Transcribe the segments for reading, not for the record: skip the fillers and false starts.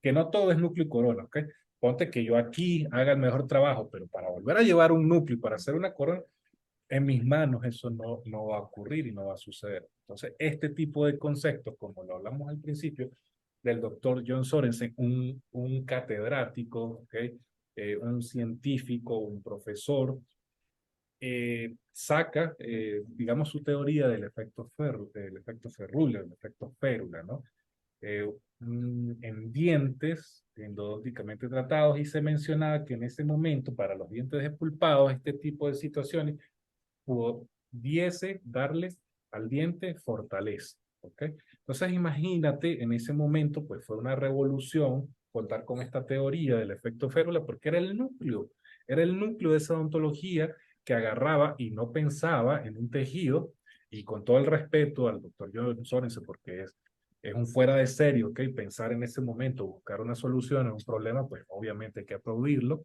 que no todo es núcleo y corona, ¿ok? Ponte que yo aquí haga el mejor trabajo, pero para volver a llevar un núcleo y para hacer una corona, en mis manos eso no va a ocurrir y no va a suceder. Entonces, este tipo de conceptos, como lo hablamos al principio, del doctor John Sorensen, un catedrático, ¿okay? Un científico, un profesor, saca, digamos, su teoría del efecto Ferrula, del efecto férula, ¿no? En dientes endodónticamente tratados y se mencionaba que en ese momento para los dientes despulpados este tipo de situaciones pudiese darles al diente fortaleza, ¿ok? Entonces imagínate, en ese momento pues fue una revolución contar con esta teoría del efecto férula porque era el núcleo de esa odontología que agarraba y no pensaba en un tejido y con todo el respeto al doctor John Sorensen porque es un fuera de serie, ¿ok? Pensar en ese momento, buscar una solución a un problema, pues obviamente hay que aplaudirlo,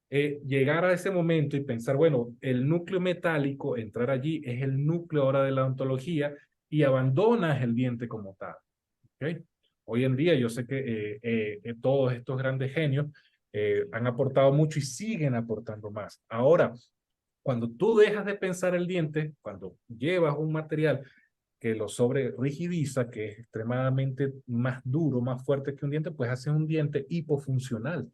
llegar a ese momento y pensar, bueno, el núcleo metálico, entrar allí, es el núcleo ahora de la odontología y abandonas el diente como tal. ¿Okay? Hoy en día yo sé que todos estos grandes genios han aportado mucho y siguen aportando más. Ahora, cuando tú dejas de pensar el diente, cuando llevas un material que lo sobre rigidiza, que es extremadamente más duro, más fuerte que un diente, pues haces un diente hipofuncional.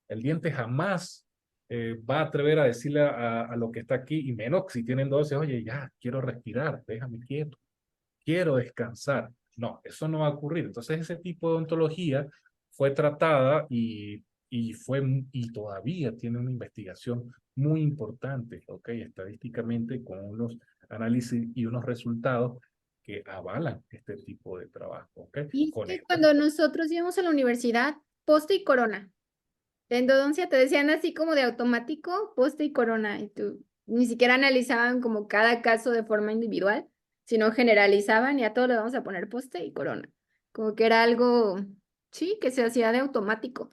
El diente jamás va a atrever a decirle a lo que está aquí, y menos si tienen dosis, oye, ya, quiero respirar, déjame quieto, quiero descansar. No, eso no va a ocurrir. Entonces ese tipo de ontología fue tratada y todavía tiene una investigación muy importante, ¿ok? Estadísticamente con unos análisis y unos resultados que avalan este tipo de trabajo, ¿ok? Y es Con que esto. cuando nosotros íbamos a la universidad, poste y corona. La endodoncia te decían así como de automático, poste y corona. Y tú ni siquiera analizaban como cada caso de forma individual, sino generalizaban y a todos le vamos a poner poste y corona. Como que era algo, sí, que se hacía de automático.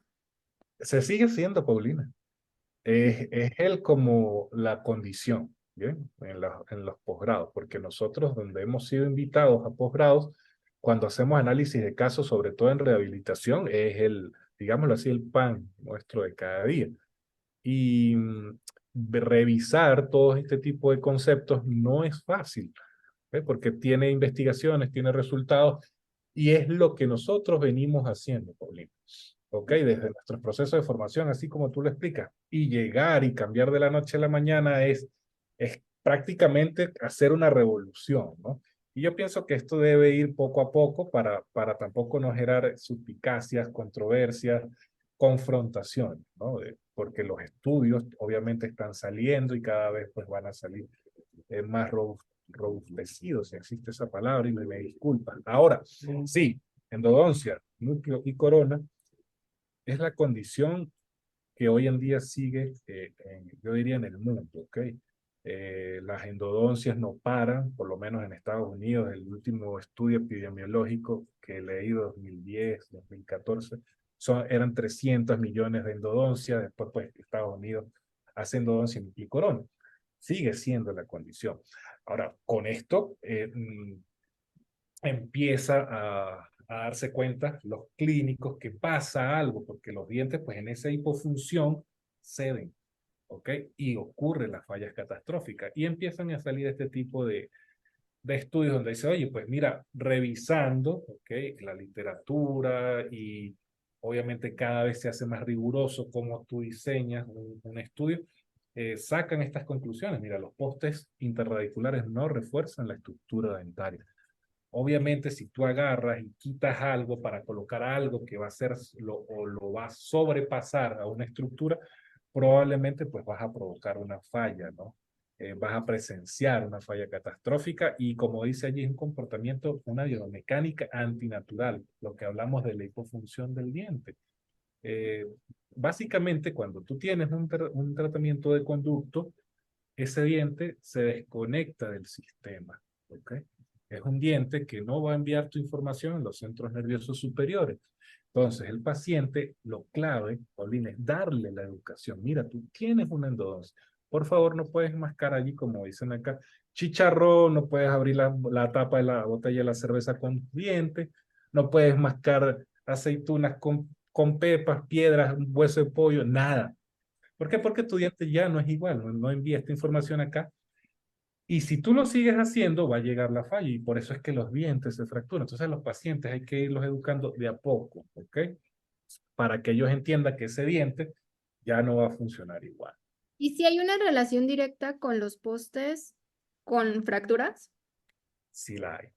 Se sigue siendo, Paulina. Es él como la condición, ¿bien? En los posgrados, porque nosotros donde hemos sido invitados a posgrados, cuando hacemos análisis de casos, sobre todo en rehabilitación, es el, digámoslo así, el pan nuestro de cada día. Y revisar todo este tipo de conceptos no es fácil, ¿eh? Porque tiene investigaciones, tiene resultados, y es lo que nosotros venimos haciendo, Paulina. ¿Ok? Desde nuestros procesos de formación, así como tú lo explicas, y llegar y cambiar de la noche a la mañana es prácticamente hacer una revolución, ¿no? Y yo pienso que esto debe ir poco a poco para tampoco no generar suspicacias, controversias, confrontaciones, ¿no? Porque los estudios obviamente están saliendo y cada vez pues van a salir más robustecidos, si existe esa palabra, y me disculpa. Ahora, sí, endodoncia, núcleo y corona es la condición que hoy en día sigue, yo diría, en el mundo, ¿ok? Las endodoncias no paran, por lo menos en Estados Unidos, el último estudio epidemiológico que he leído, 2010, 2014, eran 300 millones de endodoncias, después pues Estados Unidos hace endodoncia y corona. Sigue siendo la condición. Ahora, con esto, empieza a darse cuenta los clínicos que pasa algo, porque los dientes, pues en esa hipofunción, ceden, ¿ok? Y ocurren las fallas catastróficas y empiezan a salir este tipo de estudios donde dice, oye, pues mira, revisando, ¿ok? La literatura y obviamente cada vez se hace más riguroso cómo tú diseñas un estudio, sacan estas conclusiones. Mira, los postes interradiculares no refuerzan la estructura dentaria. Obviamente, si tú agarras y quitas algo para colocar algo que va a ser o lo va a sobrepasar a una estructura, probablemente pues vas a provocar una falla, ¿no? Vas a presenciar una falla catastrófica y como dice allí, es un comportamiento, una biomecánica antinatural, lo que hablamos de la hipofunción del diente. Eh, Básicamente, cuando tú tienes un tratamiento de conducto, ese diente se desconecta del sistema, ¿ok? Es un diente que no va a enviar tu información en los centros nerviosos superiores. Entonces, el paciente, lo clave, Paulina, es darle la educación. Mira, tú tienes una endodoncia. Por favor, no puedes mascar allí, como dicen acá, chicharrón, no puedes abrir la tapa de la botella de la cerveza con dientes, no puedes mascar aceitunas con con pepas, piedras, un hueso de pollo, nada. ¿Por qué? Porque tu diente ya no es igual, no envía esta información acá. Y si tú lo sigues haciendo, va a llegar la falla y por eso es que los dientes se fracturan. Entonces, los pacientes hay que irlos educando de a poco, ¿ok? Para que ellos entiendan que ese diente ya no va a funcionar igual. ¿Y si hay una relación directa con los postes con fracturas? Sí la hay.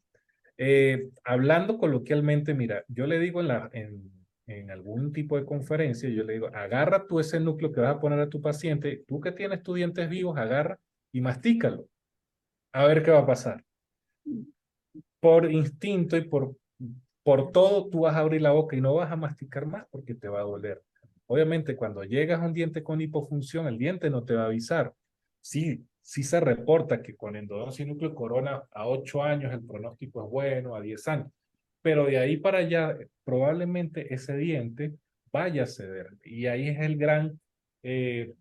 Hablando coloquialmente, mira, yo le digo en algún tipo de conferencia, yo le digo, agarra tú ese núcleo que vas a poner a tu paciente, tú que tienes tus dientes vivos, agarra y mastícalo, a ver qué va a pasar. Por instinto y por todo, tú vas a abrir la boca y no vas a masticar más porque te va a doler. Obviamente, cuando llegas a un diente con hipofunción, el diente no te va a avisar. Sí, sí se reporta que con endodoncia y núcleo corona a 8 años el pronóstico es bueno, a 10 años. Pero de ahí para allá, probablemente ese diente vaya a ceder. Y ahí es el gran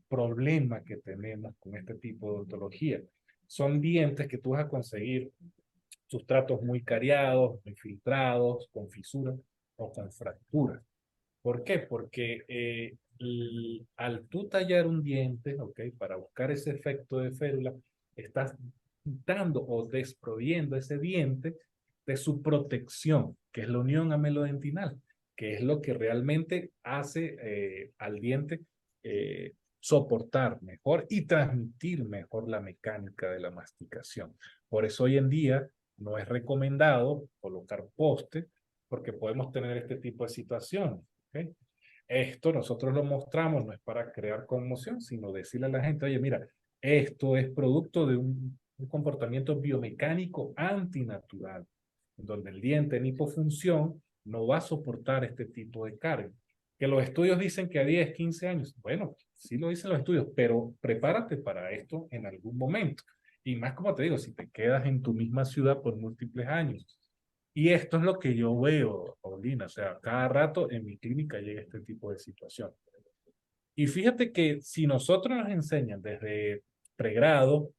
problema que tenemos con este tipo de odontología. Son dientes que tú vas a conseguir sustratos muy cariados, muy filtrados, con fisuras o con fracturas. ¿Por qué? Porque al tú tallar un diente, ¿ok? Para buscar ese efecto de férula, estás quitando o desproviendo ese diente de su protección, que es la unión amelodentinal, que es lo que realmente hace al diente soportar mejor y transmitir mejor la mecánica de la masticación. Por eso hoy en día no es recomendado colocar poste porque podemos tener este tipo de situaciones. ¿Okay? Esto nosotros lo mostramos, no es para crear conmoción, sino decirle a la gente, oye, mira, esto es producto de un comportamiento biomecánico antinatural, donde el diente en hipofunción no va a soportar este tipo de carga. Que los estudios dicen que a 10, 15 años, bueno, sí lo dicen los estudios, pero prepárate para esto en algún momento. Y más como te digo, si te quedas en tu misma ciudad por múltiples años, y esto es lo que yo veo, Paulina, o sea, cada rato en mi clínica llega este tipo de situación. Y fíjate que si nosotros nos enseñan desde pregrado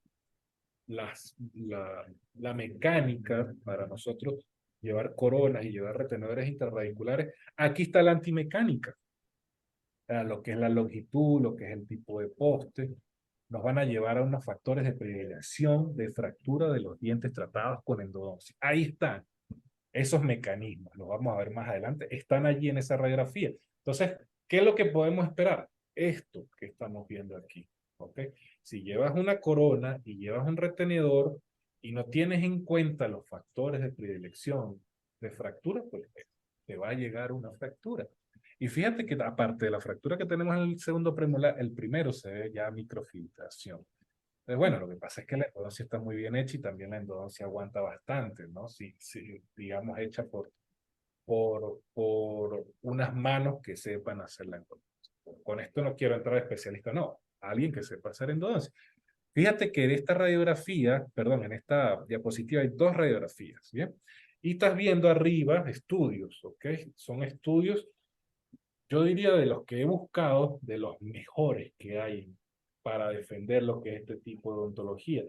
la mecánica para nosotros llevar coronas y llevar retenedores interradiculares, aquí está la antimecánica, o sea, lo que es la longitud, lo que es el tipo de poste, nos van a llevar a unos factores de predilección de fractura de los dientes tratados con endodoncia. Ahí están. Esos mecanismos, los vamos a ver más adelante, están allí en esa radiografía. Entonces, ¿qué es lo que podemos esperar? Esto que estamos viendo aquí. ¿Ok? Si llevas una corona y llevas un retenedor y no tienes en cuenta los factores de predilección de fractura, pues te va a llegar una fractura. Y fíjate que aparte de la fractura que tenemos en el segundo premolar, el primero se ve ya microfiltración. Entonces, bueno, lo que pasa es que la endodoncia está muy bien hecha y también la endodoncia aguanta bastante, ¿no? Si digamos, hecha por unas manos que sepan hacer la endodoncia. Con esto no quiero entrar a especialista, no, alguien que sepa hacer endodoncia. Fíjate que en esta radiografía, perdón, en esta diapositiva hay dos radiografías, ¿bien? Y estás viendo arriba estudios, ¿ok? Son estudios, yo diría de los que he buscado, de los mejores que hay para defender lo que es este tipo de odontología.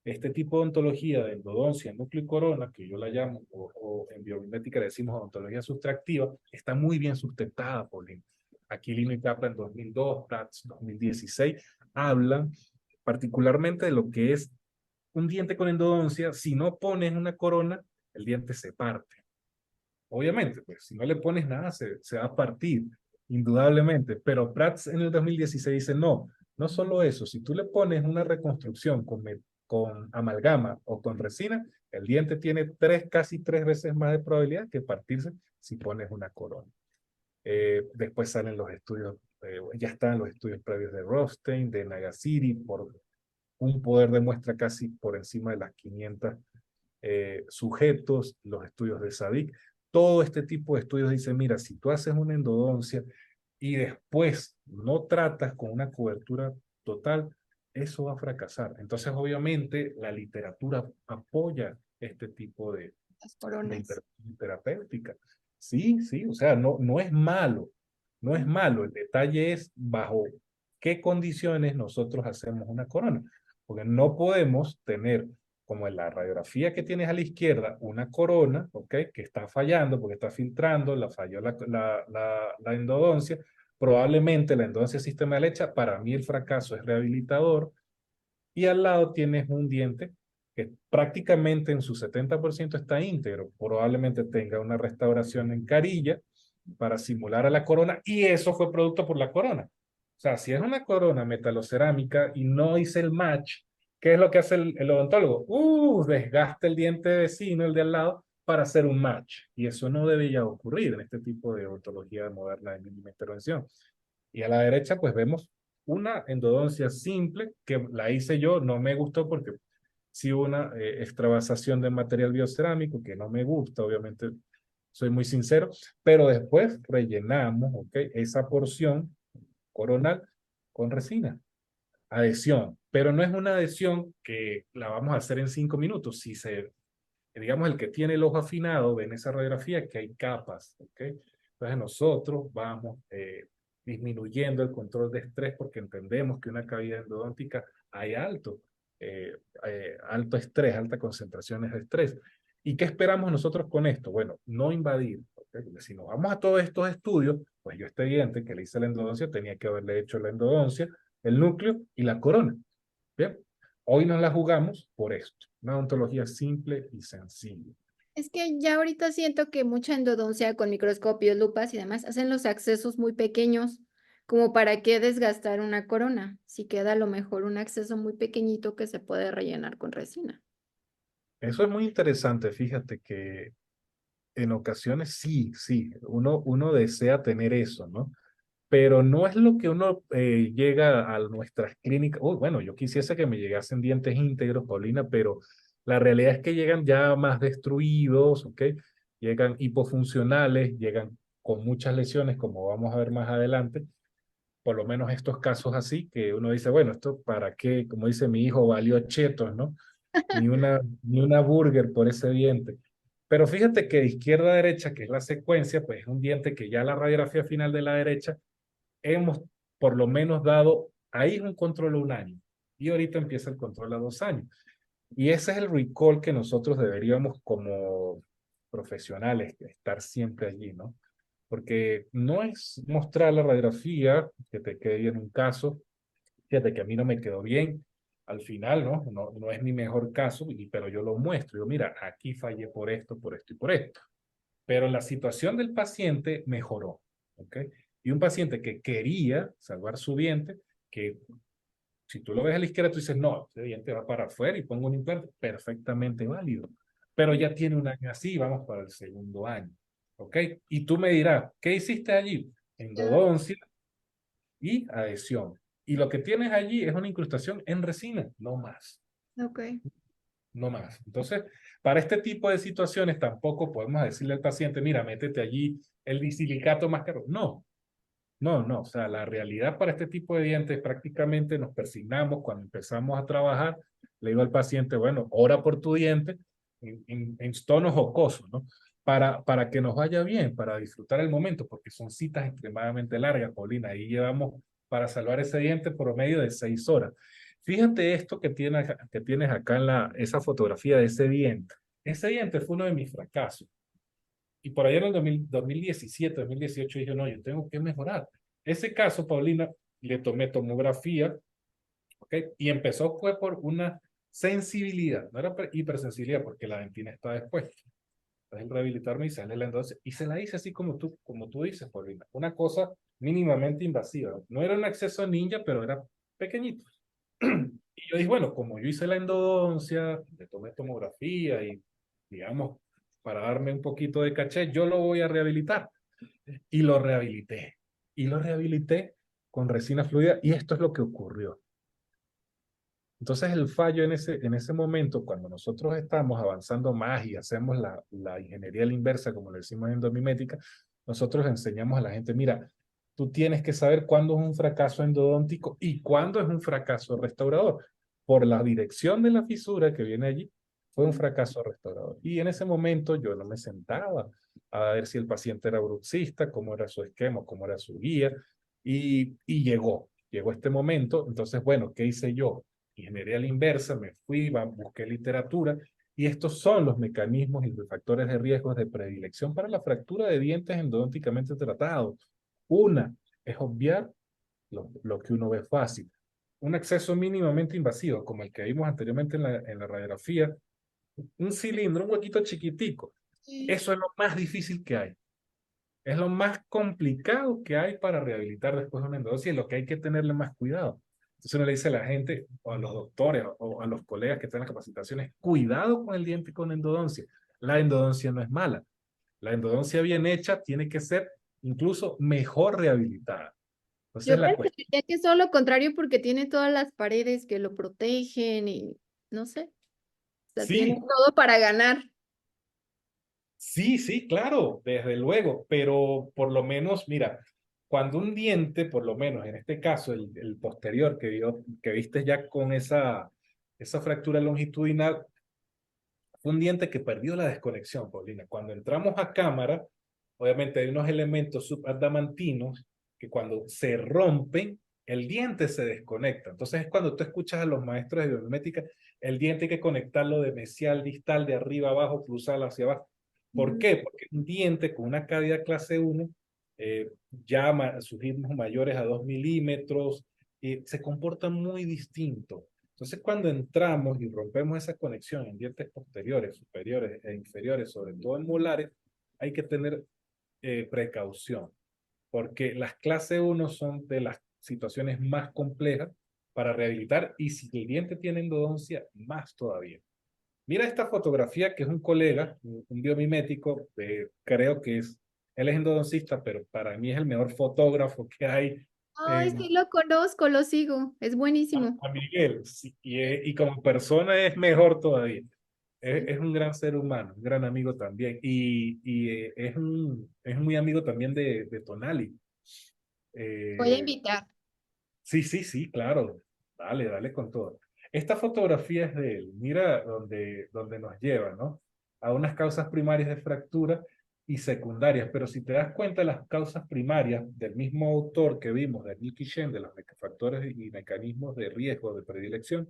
Este tipo de odontología de endodoncia, núcleo y corona, que yo la llamo, o en biomimética le decimos odontología sustractiva, está muy bien sustentada, Paulina. Aquí Lino y Capra en 2002, Prats 2016, hablan particularmente de lo que es un diente con endodoncia. Si no pones una corona, el diente se parte. Obviamente, pues si no le pones nada, se va a partir, indudablemente. Pero Prats en el 2016 dice, no, no solo eso, si tú le pones una reconstrucción con amalgama o con resina, el diente tiene casi tres veces más de probabilidad que partirse si pones una corona. Después salen los estudios, ya están los estudios previos de Rothstein, de Nagasiri, por un poder de muestra casi por encima de las 500 sujetos, los estudios de SADIC. Todo este tipo de estudios dicen, mira, si tú haces una endodoncia y después no tratas con una cobertura total, eso va a fracasar. Entonces, obviamente, la literatura apoya este tipo Las de coronas. intervención terapéutica. Sí, sí, o sea, no es malo, no es malo. El detalle es bajo qué condiciones nosotros hacemos una corona. Porque no podemos tener como en la radiografía que tienes a la izquierda, una corona, ¿ok? Que está fallando porque está filtrando, la falló la endodoncia, probablemente la endodoncia sistema de leche, para mí el fracaso es rehabilitador, y al lado tienes un diente que prácticamente en su 70% está íntegro, probablemente tenga una restauración en carilla para simular a la corona, y eso fue producto por la corona. O sea, si es una corona metalocerámica y no hice el match, ¿qué es lo que hace el odontólogo? Desgasta el diente vecino, el de al lado, para hacer un match. Y eso no debería ocurrir en este tipo de odontología moderna de mínima intervención. Y a la derecha, pues vemos una endodoncia simple que la hice yo, no me gustó porque sí hubo una extravasación de material biocerámico que no me gusta, obviamente soy muy sincero, pero después rellenamos, ¿ok? Esa porción coronal con resina, adhesión, pero no es una adhesión que la vamos a hacer en 5 minutos. Si se, digamos, el que tiene el ojo afinado ve en esa radiografía que hay capas, ¿ok? Entonces nosotros vamos disminuyendo el control de estrés porque entendemos que una cavidad endodóntica hay alto estrés, altas concentraciones de estrés. ¿Y qué esperamos nosotros con esto? Bueno, no invadir, ¿okay? Porque si nos vamos a todos estos estudios, pues yo este diente que le hice la endodoncia tenía que haberle hecho la endodoncia, el núcleo y la corona. Bien, hoy nos la jugamos por esto, una odontología simple y sencilla. Es que ya ahorita siento que mucha endodoncia con microscopios, lupas y demás hacen los accesos muy pequeños, como para qué desgastar una corona, si queda a lo mejor un acceso muy pequeñito que se puede rellenar con resina. Eso es muy interesante, fíjate que en ocasiones sí, sí, uno desea tener eso, ¿no? Pero no es lo que uno llega a nuestras clínicas. Bueno, yo quisiese que me llegasen dientes íntegros, Paulina, pero la realidad es que llegan ya más destruidos, ¿ok? Llegan hipofuncionales, llegan con muchas lesiones, como vamos a ver más adelante. Por lo menos estos casos así, que uno dice, bueno, esto para qué, como dice mi hijo, valió chetos, ¿no? Ni una burger por ese diente. Pero fíjate que de izquierda a derecha, que es la secuencia, pues es un diente que ya la radiografía final de la derecha hemos por lo menos dado, ahí es un control a 1 año y ahorita empieza el control a 2 años. Y ese es el recall que nosotros deberíamos como profesionales estar siempre allí, ¿no? Porque no es mostrar la radiografía que te quede bien un caso, fíjate que a mí no me quedó bien, al final, ¿no? No es mi mejor caso, pero yo lo muestro, yo mira, aquí fallé por esto y por esto, pero la situación del paciente mejoró, ¿ok? Y un paciente que quería salvar su diente, que si tú lo ves a la izquierda, tú dices, no, ese diente va para afuera y pongo un implante, perfectamente válido. Pero ya tiene 1 año así, vamos para el segundo año, ¿ok? Y tú me dirás, ¿qué hiciste allí? Ya. Endodoncia y adhesión. Y lo que tienes allí es una incrustación en resina, no más. Ok. No más. Entonces, para este tipo de situaciones tampoco podemos decirle al paciente, mira, métete allí el disilicato más caro. No, no, no. O sea, la realidad para este tipo de dientes prácticamente nos persignamos cuando empezamos a trabajar. Le digo al paciente, bueno, ora por tu diente en tonos jocosos, ¿no? Para que nos vaya bien, para disfrutar el momento, porque son citas extremadamente largas, Paulina. Ahí llevamos para salvar ese diente por medio de 6 horas. Fíjate esto que tienes acá en esa fotografía de ese diente. Ese diente fue uno de mis fracasos. Y por allá en el 2017, 2018 dije, no, yo tengo que mejorar. Ese caso, Paulina, le tomé tomografía, ¿ok? Y empezó fue por una sensibilidad, no era hipersensibilidad porque la dentina está después. Entonces el rehabilitador me dice, hazle la endodoncia. Y se la hice así como tú dices, Paulina. Una cosa mínimamente invasiva. No era un acceso ninja, pero era pequeñito. Y yo dije, bueno, como yo hice la endodoncia, le tomé tomografía y, digamos, para darme un poquito de caché, yo lo voy a rehabilitar. Y lo rehabilité. Y lo rehabilité con resina fluida. Y esto es lo que ocurrió. Entonces el fallo en ese momento, cuando nosotros estamos avanzando más y hacemos la ingeniería a la inversa, como le decimos en endomimética, nosotros enseñamos a la gente, mira, tú tienes que saber cuándo es un fracaso endodóntico y cuándo es un fracaso restaurador. Por la dirección de la fisura que viene allí, fue un fracaso restaurador. Y en ese momento yo no me sentaba a ver si el paciente era bruxista, cómo era su esquema, cómo era su guía, y llegó este momento. Entonces, bueno, ¿qué hice yo? ingeniería a la inversa, me fui, busqué literatura, y estos son los mecanismos y los factores de riesgo de predilección para la fractura de dientes endodónticamente tratados. Una es obviar lo que uno ve fácil. Un acceso mínimamente invasivo, como el que vimos anteriormente en la radiografía, un cilindro, un huequito chiquitico. Sí. Eso es lo más difícil que hay. Es lo más complicado que hay para rehabilitar después de una endodoncia y lo que hay que tenerle más cuidado. Entonces uno le dice a la gente, o a los doctores, o a los colegas que están en las capacitaciones, cuidado con el diente con endodoncia. La endodoncia no es mala. La endodoncia bien hecha tiene que ser incluso mejor rehabilitada. Entonces Yo la cuestión, pensaría que es todo lo contrario porque tiene todas las paredes que lo protegen y no sé, o sea, tiene sí, todo para ganar. sí, sí, claro, desde luego, pero por lo menos, mira, cuando un diente, por lo menos en este caso, el posterior que viste ya con esa fractura longitudinal, fue un diente que perdió la desconexión, Paulina. Cuando entramos a cámara, obviamente hay unos elementos subadamantinos que cuando se rompen, el diente se desconecta. Entonces es cuando tú escuchas a los maestros de biomimética, el diente hay que conectarlo de mesial, distal, de arriba abajo, cruzar hacia abajo. ¿Por Ujú. qué? Porque un diente con una cavidad clase 1, ya sus ritmos mayores a 2 milímetros, se comporta muy distinto. Entonces, cuando entramos y rompemos esa conexión en dientes posteriores, superiores e inferiores, sobre todo en molares, hay que tener precaución, porque las clase 1 son de las situaciones más complejas para rehabilitar y si el diente tiene endodoncia, más todavía. Mira esta fotografía que es un colega, un biomimético, creo que él es endodoncista, pero para mí es el mejor fotógrafo que hay Ay, en, sí lo conozco, lo sigo, es buenísimo. a Miguel, sí, y como persona es mejor todavía. Sí. Es un gran ser humano, un gran amigo también. Y es muy amigo también de Tonali. Voy a Eh, invitar. sí, sí, sí, claro. Dale, dale con todo. Esta fotografía es de él. Mira donde nos lleva, ¿no? A unas causas primarias de fractura y secundarias. Pero si te das cuenta, las causas primarias del mismo autor que vimos, de Nicky Shen, de los factores y mecanismos de riesgo de predilección,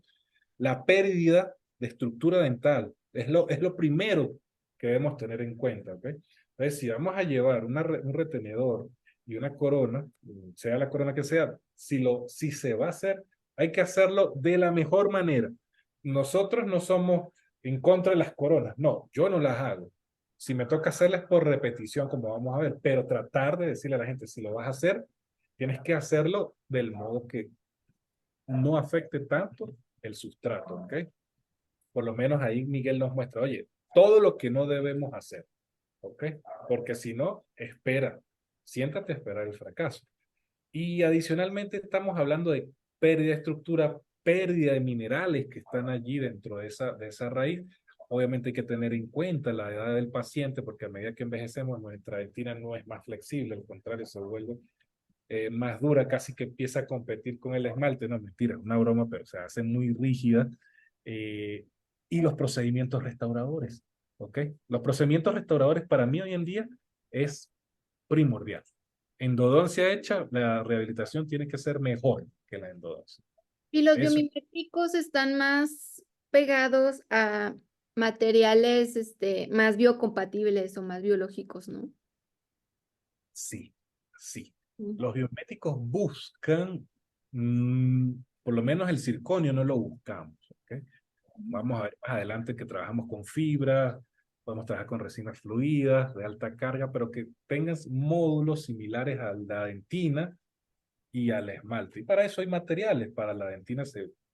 la pérdida de estructura dental es lo primero que debemos tener en cuenta, ¿ok? Entonces, si vamos a llevar un retenedor y una corona, sea la corona que sea, si se va a hacer, hay que hacerlo de la mejor manera. Nosotros no somos en contra de las coronas, no, yo no las hago. Si me toca hacerlas por repetición, como vamos a ver, pero tratar de decirle a la gente, si lo vas a hacer, tienes que hacerlo del modo que no afecte tanto el sustrato, ¿ok? Por lo menos ahí Miguel nos muestra, oye, todo lo que no debemos hacer, ¿ok? Porque si no, espera, siéntate a esperar el fracaso. Y adicionalmente estamos hablando de pérdida de estructura, pérdida de minerales que están allí dentro de esa raíz. Obviamente hay que tener en cuenta la edad del paciente porque a medida que envejecemos nuestra dentina no es más flexible, al contrario, se vuelve más dura, casi que empieza a competir con el esmalte. No, mentira, una broma, pero se hace muy rígida. Eh, y los procedimientos restauradores, ¿ok? Los procedimientos restauradores para mí hoy en día es primordial. Endodoncia hecha, la rehabilitación tiene que ser mejor que la endodoncia. Y los Eso biomiméticos están más pegados a materiales, más biocompatibles o más biológicos, ¿no? sí, sí. Mm. Los biomédicos buscan, mm, por lo menos el circonio no lo buscamos, ¿ok? Vamos a ver más adelante que trabajamos con fibra, podemos trabajar con resinas fluidas de alta carga, pero que tengas módulos similares a la dentina y al esmalte. Y para eso hay materiales. Para la dentina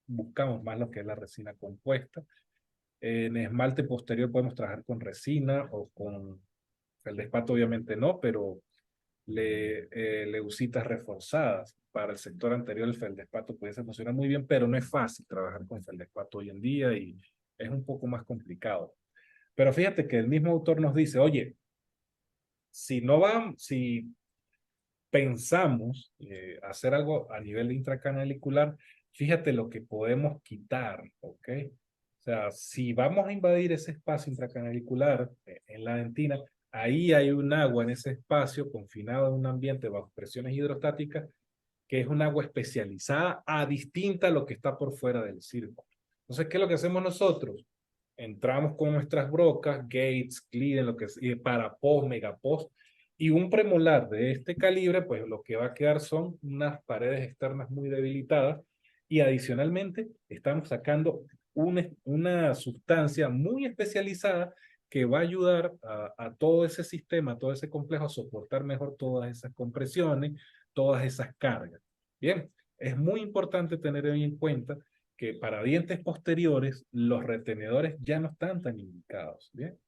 buscamos más lo que es la resina compuesta. En esmalte posterior podemos trabajar con resina o con feldespato, obviamente no, pero leucitas reforzadas. Para el sector anterior, el feldespato pudiese funcionar muy bien, pero no es fácil trabajar con feldespato hoy en día y es un poco más complicado. Pero fíjate que el mismo autor nos dice, oye, si pensamos hacer algo a nivel intracanalicular, fíjate lo que podemos quitar, ¿ok? O sea, si vamos a invadir ese espacio intracanalicular en la dentina, ahí hay un agua en ese espacio confinado en un ambiente bajo presiones hidrostáticas que es un agua especializada a distinta a lo que está por fuera del círculo. Entonces, ¿qué es lo que hacemos nosotros? Entramos con nuestras brocas, Gates, Gliden, lo que es, para post, megapost, y un premolar de este calibre, pues lo que va a quedar son unas paredes externas muy debilitadas, y adicionalmente estamos sacando una sustancia muy especializada que va a ayudar a todo ese sistema, a todo ese complejo a soportar mejor todas esas compresiones, todas esas cargas. Bien, es muy importante tener en cuenta que para dientes posteriores los retenedores ya no están tan indicados. Bien,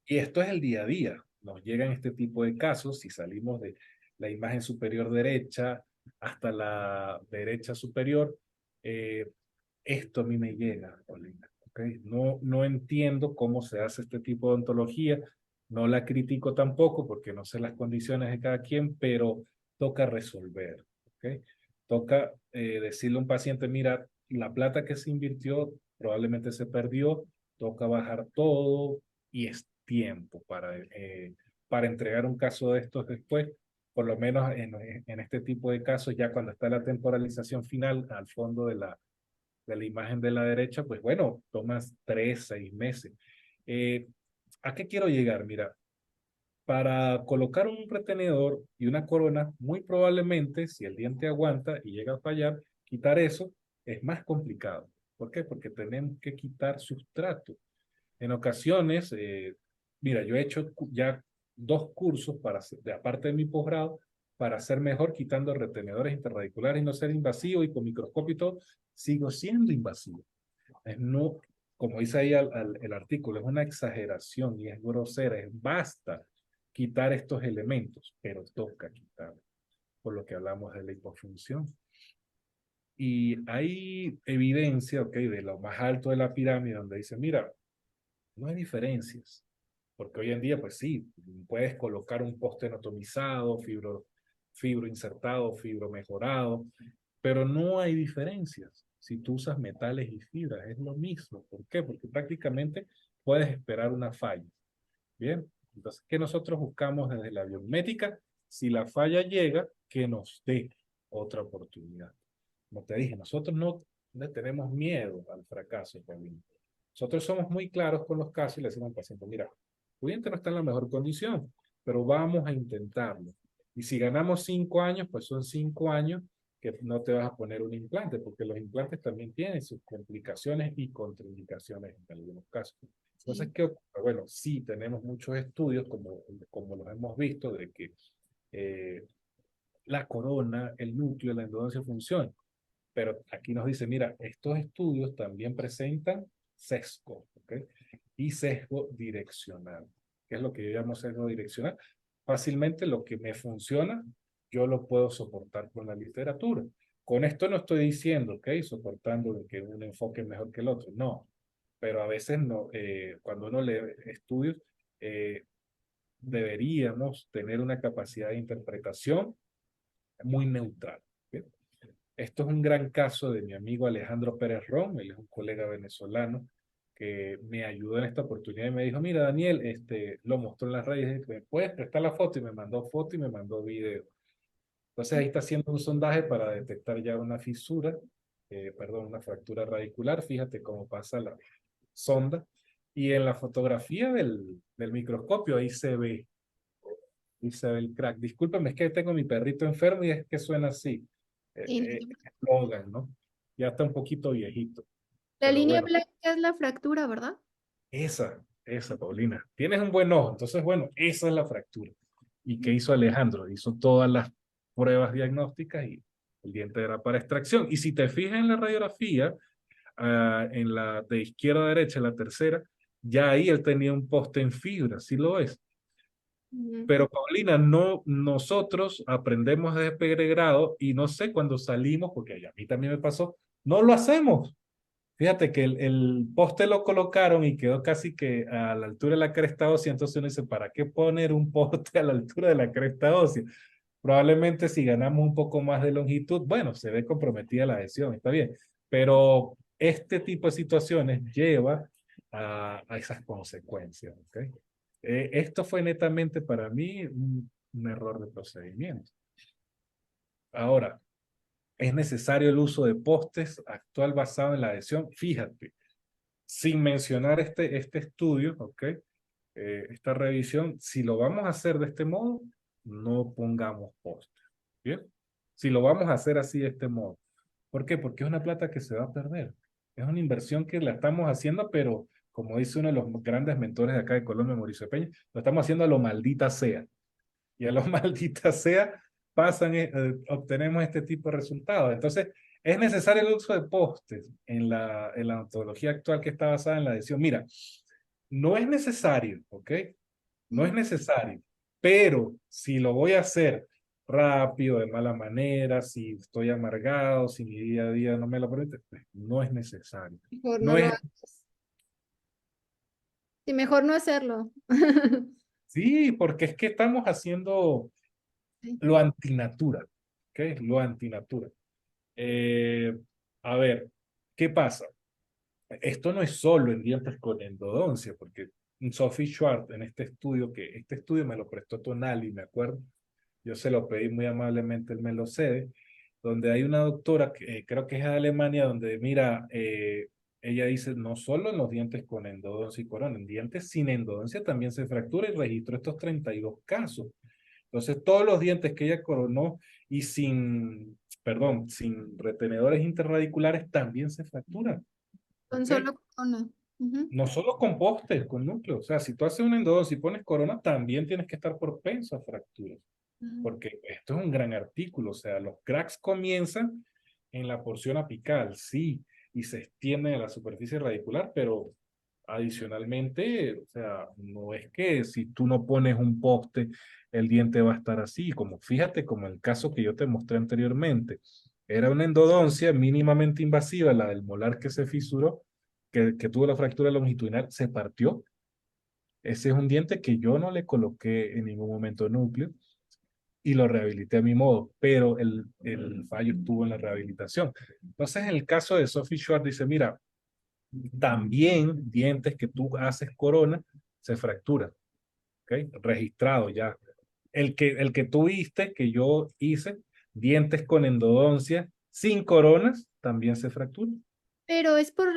y esto es el día a día. Nos llegan este tipo de casos si salimos de la imagen superior derecha hasta la derecha superior. Eh, Esto a mí me llega, Paulina. ¿Okay? No, no entiendo cómo se hace este tipo de ontología. No la critico tampoco porque no sé las condiciones de cada quien, pero toca resolver. ¿Okay? Toca decirle a un paciente, mira, la plata que se invirtió probablemente se perdió, toca bajar todo y es tiempo para entregar un caso de estos después, por lo menos en este tipo de casos, ya cuando está la temporalización final al fondo de la imagen de la derecha, pues bueno, tomas 3, 6 meses. Eh, ¿A qué quiero llegar? Mira, para colocar un retenedor y una corona, muy probablemente, si el diente aguanta y llega a fallar, quitar eso es más complicado. ¿Por qué? Porque tenemos que quitar sustrato. En ocasiones, mira, yo he hecho ya 2 cursos aparte de mi posgrado, para ser mejor quitando retenedores interradiculares y no ser invasivo, y con microscopio y todo, sigo siendo invasivo. No, como dice ahí el artículo, es una exageración y es grosera, es basta quitar estos elementos, pero toca quitarlos, por lo que hablamos de la hipofunción. Y hay evidencia, ok, de lo más alto de la pirámide, donde dice, mira, no hay diferencias, porque hoy en día, pues sí, puedes colocar un poste anatomizado, fibro insertado, fibro mejorado, pero no hay diferencias. Si tú usas metales y fibras, es lo mismo. ¿Por qué? Porque prácticamente puedes esperar una falla. Bien, entonces, ¿qué nosotros buscamos desde la biomédica? Si la falla llega, que nos dé otra oportunidad. Como te dije, nosotros no le tenemos miedo al fracaso, Paulino. Nosotros somos muy claros con los casos y le decimos al paciente, mira, tu diente no está en la mejor condición, pero vamos a intentarlo. Y si ganamos 5 años, pues son 5 años que no te vas a poner un implante, porque los implantes también tienen sus complicaciones y contraindicaciones en algunos casos. Entonces, Sí. ¿qué ocurre? Bueno, sí tenemos muchos estudios, como los hemos visto, de que la corona, el núcleo, la endodoncia funcionan. Pero aquí nos dice, mira, estos estudios también presentan sesgo, ¿ok? Y sesgo direccional. ¿Qué es lo que yo llamo sesgo direccional? Fácilmente lo que me funciona, yo lo puedo soportar con la literatura. Con esto no estoy diciendo, ¿ok? Soportando que un enfoque es mejor que el otro. No, pero a veces no, cuando uno lee estudios, eh, deberíamos tener una capacidad de interpretación muy neutral. ¿Okay? Esto es un gran caso de mi amigo Alejandro Pérez Ron, él es un colega venezolano que me ayudó en esta oportunidad y me dijo, mira Daniel, lo mostró en las redes, ¿me puedes prestar la foto? Y me mandó foto y me mandó video. Entonces ahí está haciendo un sondaje para detectar ya una fisura, perdón, una fractura radicular. Fíjate cómo pasa la sonda. Y en la fotografía del microscopio ahí se ve el crack. Discúlpame, es que tengo mi perrito enfermo y es que suena así. Sí, no te preocupes. Logan, ¿no? Ya está un poquito viejito. La Pero línea bueno, blanca es la fractura, ¿verdad? esa, Paulina. Tienes un buen ojo. Entonces, bueno, esa es la fractura. ¿Y qué hizo Alejandro? Hizo todas las pruebas diagnósticas y el diente era para extracción. Y si te fijas en la radiografía, en la de izquierda a derecha, la tercera, ya ahí él tenía un poste en fibra, ¿sí lo es? Ujú. Pero Paulina, no, nosotros aprendemos desde pregrado y no sé cuando salimos, porque a mí también me pasó, no lo hacemos. Fíjate que el poste lo colocaron y quedó casi que a la altura de la cresta ósea, entonces uno dice, ¿para qué poner un poste a la altura de la cresta ósea? Probablemente si ganamos un poco más de longitud, bueno, se ve comprometida la adhesión, está bien, pero este tipo de situaciones lleva a esas consecuencias, ¿ok? Esto fue netamente para mí un error de procedimiento. Ahora, ¿es necesario el uso de postes actual basado en la adhesión? Fíjate, sin mencionar este estudio, ¿ok? Esta revisión, si lo vamos a hacer de este modo, no pongamos postes, ¿bien? Si lo vamos a hacer así de este modo. ¿Por qué? Porque es una plata que se va a perder. Es una inversión que la estamos haciendo, pero como dice uno de los grandes mentores de acá de Colombia, Mauricio Peña, lo estamos haciendo a lo maldita sea. Y a lo maldita sea, obtenemos este tipo de resultados. Entonces, es necesario el uso de postes en la metodología actual que está basada en la adhesión. Mira, no es necesario, ¿ok? No es necesario, pero si lo voy a hacer rápido, de mala manera, si estoy amargado, si mi día a día no me lo permite, pues no es necesario. Mejor no No lo es, haces. Sí, mejor no hacerlo. sí, porque es que estamos haciendo Sí. lo antinatura, ¿ok? Lo antinatura. Eh, a ver, ¿qué pasa? Esto no es solo en dientes con endodoncia, porque Sophie Schwartz en este estudio, que este estudio me lo prestó Tonali, me acuerdo, yo se lo pedí muy amablemente, él me lo cede, donde hay una doctora, que creo que es de Alemania, donde mira, ella dice, no solo en los dientes con endodoncia y corona, en dientes sin endodoncia también se fractura y registró estos 32 casos. Entonces, todos los dientes que ella coronó y sin, perdón, sin retenedores interradiculares también se fracturan. Con ¿Ok? solo corona. Ujú, No solo con postes, con núcleos. O sea, si tú haces un endodoncia y pones corona, también tienes que estar propenso a fracturas. ujú. Porque esto es un gran artículo. O sea, los cracks comienzan en la porción apical, sí, y se extienden a la superficie radicular, pero adicionalmente, o sea, no es que si tú no pones un poste, el diente va a estar así. Como fíjate, como el caso que yo te mostré anteriormente. Era una endodoncia mínimamente invasiva, la del molar que se fisuró, que tuvo la fractura longitudinal, se partió. Ese es un diente que yo no le coloqué en ningún momento núcleo y lo rehabilité a mi modo, pero el fallo estuvo en la rehabilitación. Entonces, en el caso de Sophie Schwartz, dice, mira, también dientes que tú haces corona se fracturan, ¿ok? Registrado ya. El que tú viste, que yo hice, dientes con endodoncia sin coronas, también se fracturan. Pero es por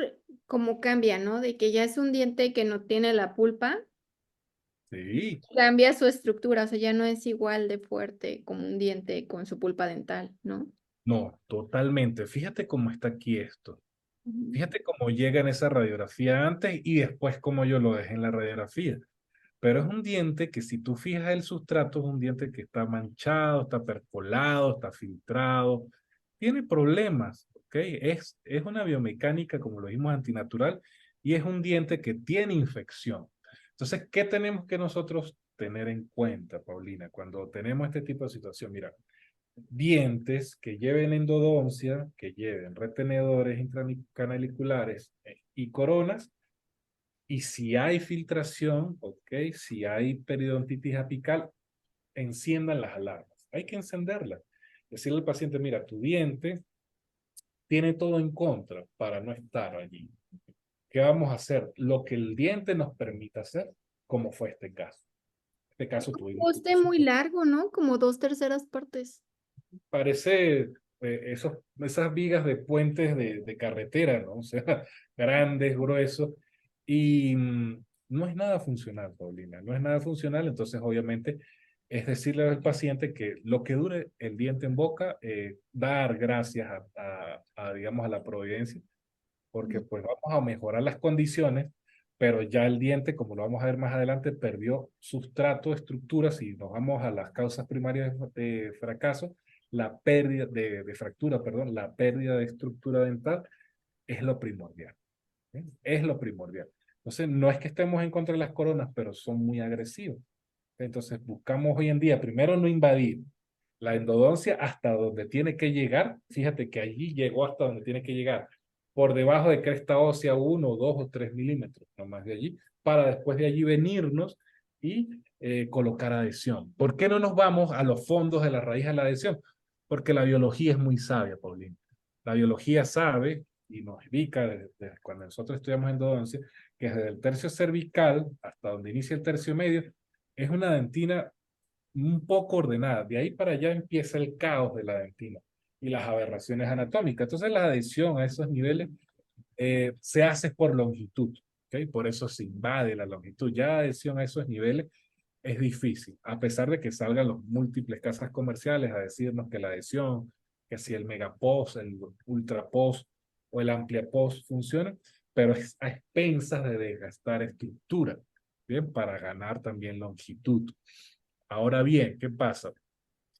cómo cambia, ¿no? De que ya es un diente que no tiene la pulpa, Sí, cambia su estructura, o sea, ya no es igual de fuerte como un diente con su pulpa dental, ¿no? no, totalmente. Fíjate cómo está aquí esto. Ujú. Fíjate cómo llega en esa radiografía antes y después cómo yo lo dejé en la radiografía. Pero es un diente que si tú fijas el sustrato, es un diente que está manchado, está percolado, está filtrado, tiene problemas, ¿ok? Es una biomecánica, como lo dijimos, antinatural y es un diente que tiene infección. Entonces, ¿qué tenemos que nosotros tener en cuenta, Paulina, cuando tenemos este tipo de situación? Mira, dientes que lleven endodoncia, que lleven retenedores intracanaliculares y coronas, y si hay filtración, ok, si hay periodontitis apical, enciendan las alarmas. Hay que encenderlas. Decirle al paciente, mira, tu diente tiene todo en contra para no estar allí. ¿Qué vamos a hacer? Lo que el diente nos permita hacer, como fue este caso. Este caso tuvimos Poste muy largo, ¿no? Como 2/3 partes. parece esas vigas de puentes de carretera, ¿no? O sea, grandes, gruesos, y no es nada funcional, Paulina, no es nada funcional, entonces obviamente es decirle al paciente que lo que dure el diente en boca, dar gracias digamos, a la providencia, porque pues vamos a mejorar las condiciones, pero ya el diente, como lo vamos a ver más adelante, perdió sustrato, estructuras y nos vamos a las causas primarias de fracaso, la pérdida de fractura, perdón, la pérdida de estructura dental es lo primordial. ¿Sí? Es lo primordial. Entonces, no es que estemos en contra de las coronas, pero son muy agresivos. Entonces, buscamos hoy en día, primero, no invadir la endodoncia hasta donde tiene que llegar. Fíjate que allí llegó hasta donde tiene que llegar, por debajo de cresta ósea 1, 2 o 3 milímetros, no más de allí, para después de allí venirnos y colocar adhesión. ¿Por qué no nos vamos a los fondos de la raíz de la adhesión? Porque la biología es muy sabia, Paulina. La biología sabe y nos indica desde cuando nosotros estudiamos endodoncia que desde el tercio cervical hasta donde inicia el tercio medio es una dentina un poco ordenada. De ahí para allá empieza el caos de la dentina y las aberraciones anatómicas. Entonces la adhesión a esos niveles se hace por longitud, ¿ok? Por eso se invade la longitud. Ya adhesión a esos niveles es difícil, a pesar de que salgan los múltiples casas comerciales a decirnos que la adhesión, que si el megapost, el ultrapost o el ampliapost funcionan, pero es a expensas de desgastar estructura, ¿bien? Para ganar también longitud. Ahora bien, ¿qué pasa?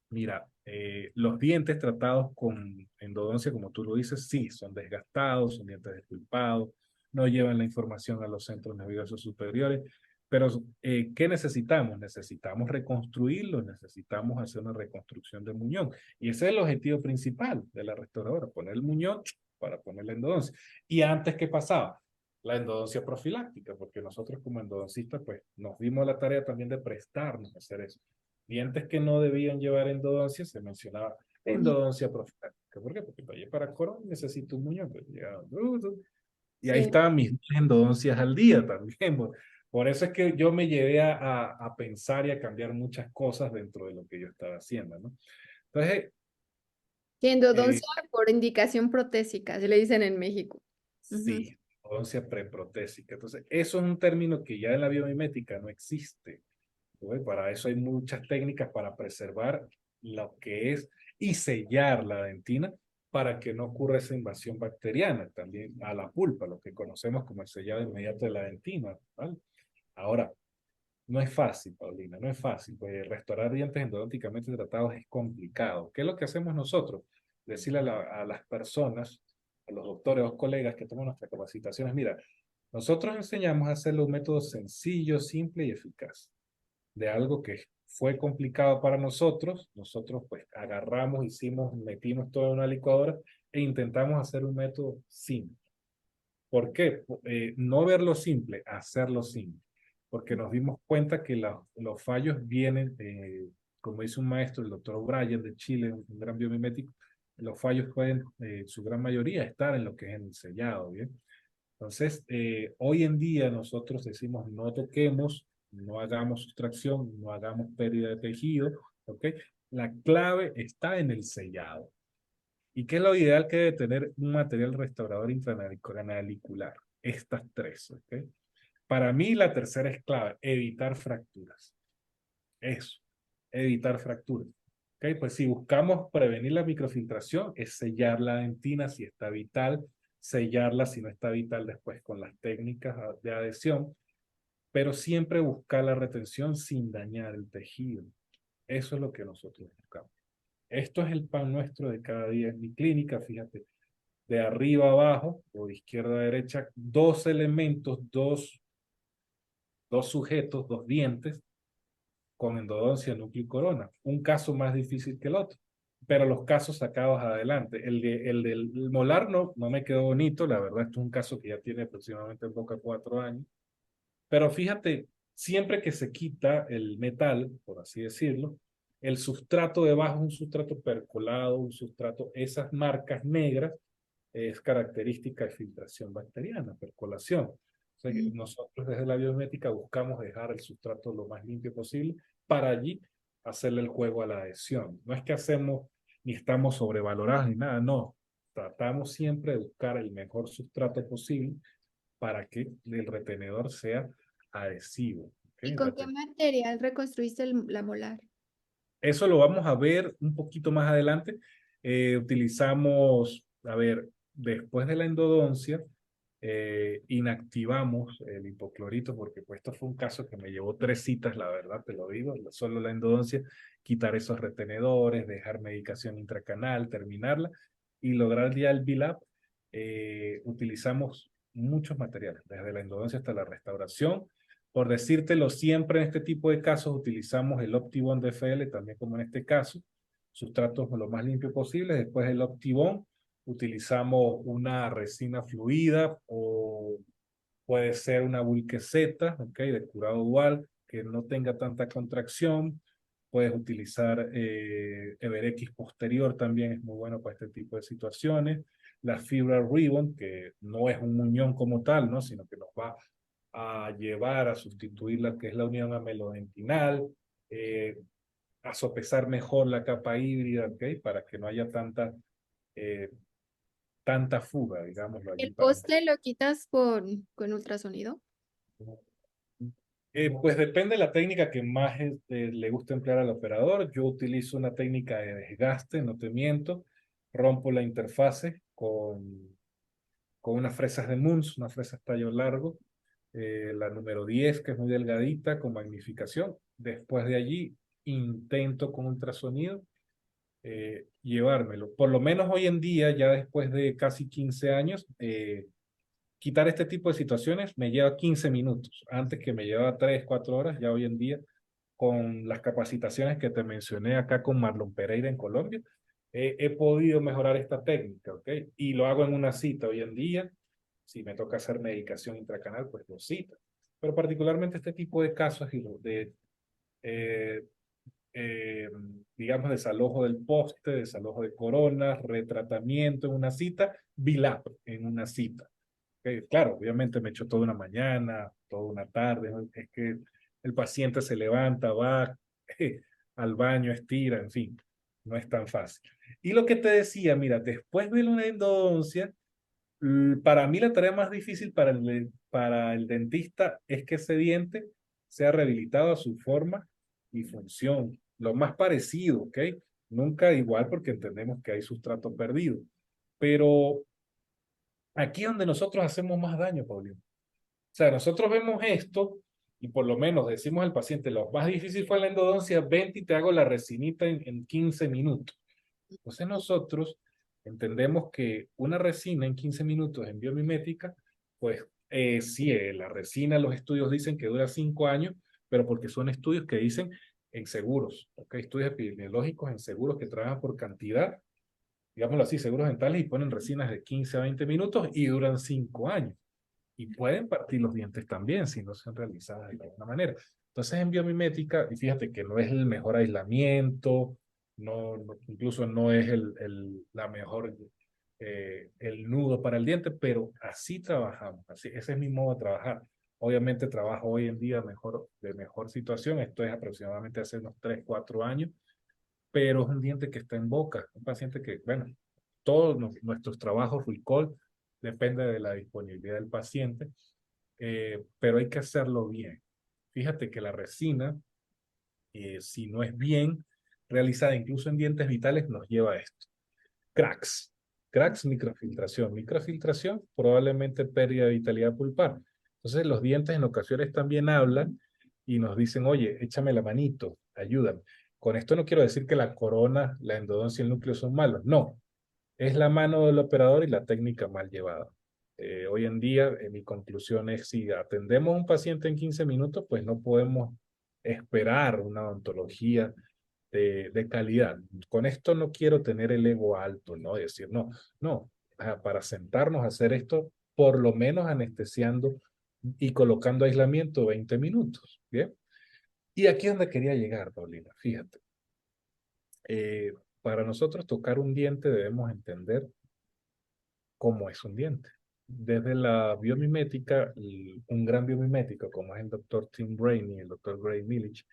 Mira, los dientes tratados con endodoncia, como tú lo dices, sí, son desgastados, son dientes despulpados, no llevan la información a los centros nerviosos superiores, pero ¿qué necesitamos? Necesitamos reconstruirlos, necesitamos hacer una reconstrucción del muñón. Y ese es el objetivo principal de la restauradora, poner el muñón para poner la endodoncia. ¿Y antes qué pasaba? La endodoncia profiláctica, porque nosotros como endodoncistas, pues nos dimos la tarea también de prestarnos a hacer eso. Dientes que no debían llevar endodoncia, se mencionaba endodoncia profiláctica. ¿Por qué? Porque para corón necesito un muñón. Pues, ya, y ahí Sí. estaban mis endodoncias al día también. Por eso es que yo me llevé a pensar y a cambiar muchas cosas dentro de lo que yo estaba haciendo, ¿no? Entonces, Y eh, endodoncia por indicación protésica, se le dicen en México. Ujú. sí, endodoncia preprotésica. Entonces, eso es un término que ya en la biomimética no existe. Pues, para eso hay muchas técnicas para preservar lo que es y sellar la dentina para que no ocurra esa invasión bacteriana también a la pulpa, lo que conocemos como el sellado inmediato de la dentina, ¿vale? Ahora, no es fácil, Paulina, no es fácil, pues restaurar dientes endodonticamente tratados es complicado. ¿Qué es lo que hacemos nosotros? Decirle a las personas, a los doctores o colegas que toman nuestras capacitaciones, mira, nosotros enseñamos a hacerlo un método sencillo, simple y eficaz de algo que fue complicado para nosotros. Nosotros pues agarramos, hicimos, metimos todo en una licuadora e intentamos hacer un método simple. ¿Por qué? No verlo simple, hacerlo simple. Porque nos dimos cuenta que los fallos vienen, como dice un maestro, el doctor O'Brien de Chile, un gran biomimético, los fallos pueden, su gran mayoría, estar en lo que es en el sellado, ¿bien? Entonces, hoy en día nosotros decimos no toquemos, no hagamos sustracción, no hagamos pérdida de tejido, ¿ok? La clave está en el sellado. ¿Y qué es lo ideal que debe tener un material restaurador intranalicular? Estas tres, ¿ok? Para mí la tercera es clave, evitar fracturas. Eso, evitar fracturas. ¿Ok? Pues si buscamos prevenir la microfiltración, es sellar la dentina si está vital, sellarla si no está vital después con las técnicas de adhesión, pero siempre buscar la retención sin dañar el tejido. Eso es lo que nosotros buscamos. Esto es el pan nuestro de cada día en mi clínica, fíjate, de arriba a abajo o de izquierda a derecha, dos elementos, dos sujetos, dos dientes con endodoncia, núcleo y corona. Un caso más difícil que el otro, pero los casos sacados adelante. El del molar no me quedó bonito, la verdad, esto es un caso que ya tiene aproximadamente en boca 4 años, pero fíjate, siempre que se quita el metal, por así decirlo, el sustrato debajo es un sustrato percolado, un sustrato, esas marcas negras es característica de filtración bacteriana, percolación. O sea que Mm. nosotros desde la biométrica buscamos dejar el sustrato lo más limpio posible para allí hacerle el juego a la adhesión. No es que hacemos ni estamos sobrevalorados ni nada, no. Tratamos siempre de buscar el mejor sustrato posible para que el retenedor sea adhesivo. ¿Y ¿Okay? con qué material reconstruiste la molar? Eso lo vamos a ver un poquito más adelante. Utilizamos, a ver, después de la endodoncia, inactivamos el hipoclorito, porque pues esto fue un caso que me llevó 3 citas, la verdad, te lo digo, solo la endodoncia, quitar esos retenedores, dejar medicación intracanal, terminarla y lograr ya el BILAP. Utilizamos muchos materiales, desde la endodoncia hasta la restauración. Por decírtelo, siempre en este tipo de casos utilizamos el Optibond DFL, también como en este caso, sustratos lo más limpio posible. Después el Optibond, utilizamos una resina fluida o puede ser una bulqueseta, ¿ok? De curado dual, que no tenga tanta contracción. Puedes utilizar Everex posterior, también es muy bueno para este tipo de situaciones. La fibra ribbon, que no es un muñón como tal, ¿no? Sino que nos va a llevar a sustituir la que es la unión amelodentinal. a sopesar mejor la capa híbrida, ¿ok? Para que no haya eh, tanta fuga, digámoslo allí. ¿El poste lo quitas con ultrasonido? Pues depende de la técnica que más le gusta emplear al operador. Yo utilizo una técnica de desgaste, no te miento. Rompo la interfase con unas fresas de Muns, unas fresas tallo largo. La número 10 que es muy delgadita, con magnificación. Después de allí, intento con ultrasonido llevármelo. Por lo menos hoy en día, ya después de casi 15 años, quitar este tipo de situaciones me lleva 15 minutos. Antes que me llevaba 3, 4 horas, ya hoy en día, con las capacitaciones que te mencioné acá con Marlon Pereira en Colombia, he podido mejorar esta técnica, ¿ok? Y lo hago en una cita hoy en día. Si me toca hacer medicación intracanal, pues lo cita. Pero particularmente este tipo de casos de eh, eh, digamos, desalojo del poste, desalojo de coronas, retratamiento en una cita, VLAP en una cita. Claro, obviamente me echo toda una mañana, toda una tarde, ¿no? Es que el paciente se levanta, va al baño, estira, en fin, no es tan fácil. Y lo que te decía, mira, después de una endodoncia, para mí la tarea más difícil para el dentista es que ese diente sea rehabilitado a su forma y función, lo más parecido, ¿ok? Nunca igual porque entendemos que hay sustrato perdido, pero aquí es donde nosotros hacemos más daño, Paulino. O sea, nosotros vemos esto y por lo menos decimos al paciente, lo más difícil fue la endodoncia, vente y te hago la resinita en 15 minutos. Entonces nosotros entendemos que una resina en 15 minutos en biomimética, pues sí, la resina, los estudios dicen que dura 5 años, pero porque son estudios que dicen en seguros, ¿ok? Estudios epidemiológicos en seguros que trabajan por cantidad, digámoslo así, seguros dentales y ponen resinas de 15 a 20 minutos y duran 5 años. Y pueden partir los dientes también si no son realizadas de alguna manera. Entonces en biomimética, y fíjate que no es el mejor aislamiento, incluso no es la mejor, el nudo para el diente, pero así trabajamos, así, ese es mi modo de trabajar. Obviamente trabajo hoy en día de mejor situación, esto es aproximadamente hace unos 3, 4 años, pero es un diente que está en boca, un paciente que, bueno, todos nuestros trabajos recall depende de la disponibilidad del paciente, pero hay que hacerlo bien. Fíjate que la resina, si no es bien realizada, incluso en dientes vitales, nos lleva a esto. Cracks. Cracks, microfiltración. Microfiltración, probablemente pérdida de vitalidad pulpar. Entonces los dientes en ocasiones también hablan y nos dicen, oye, échame la manito, ayúdame. Con esto no quiero decir que la corona, la endodoncia y el núcleo son malos. No, es la mano del operador y la técnica mal llevada. Hoy en día, mi conclusión es, si atendemos a un paciente en 15 minutos, pues no podemos esperar una odontología de calidad. Con esto no quiero tener el ego alto, ¿no? Decir, no, no, para sentarnos a hacer esto, por lo menos anestesiando y colocando aislamiento 20 minutos, ¿bien? Y aquí es donde quería llegar, Paulina, fíjate. Eh, para nosotros tocar un diente debemos entender cómo es un diente. Desde la biomimética, un gran biomimético como es el doctor Tim Brainey y el doctor Gray Millich,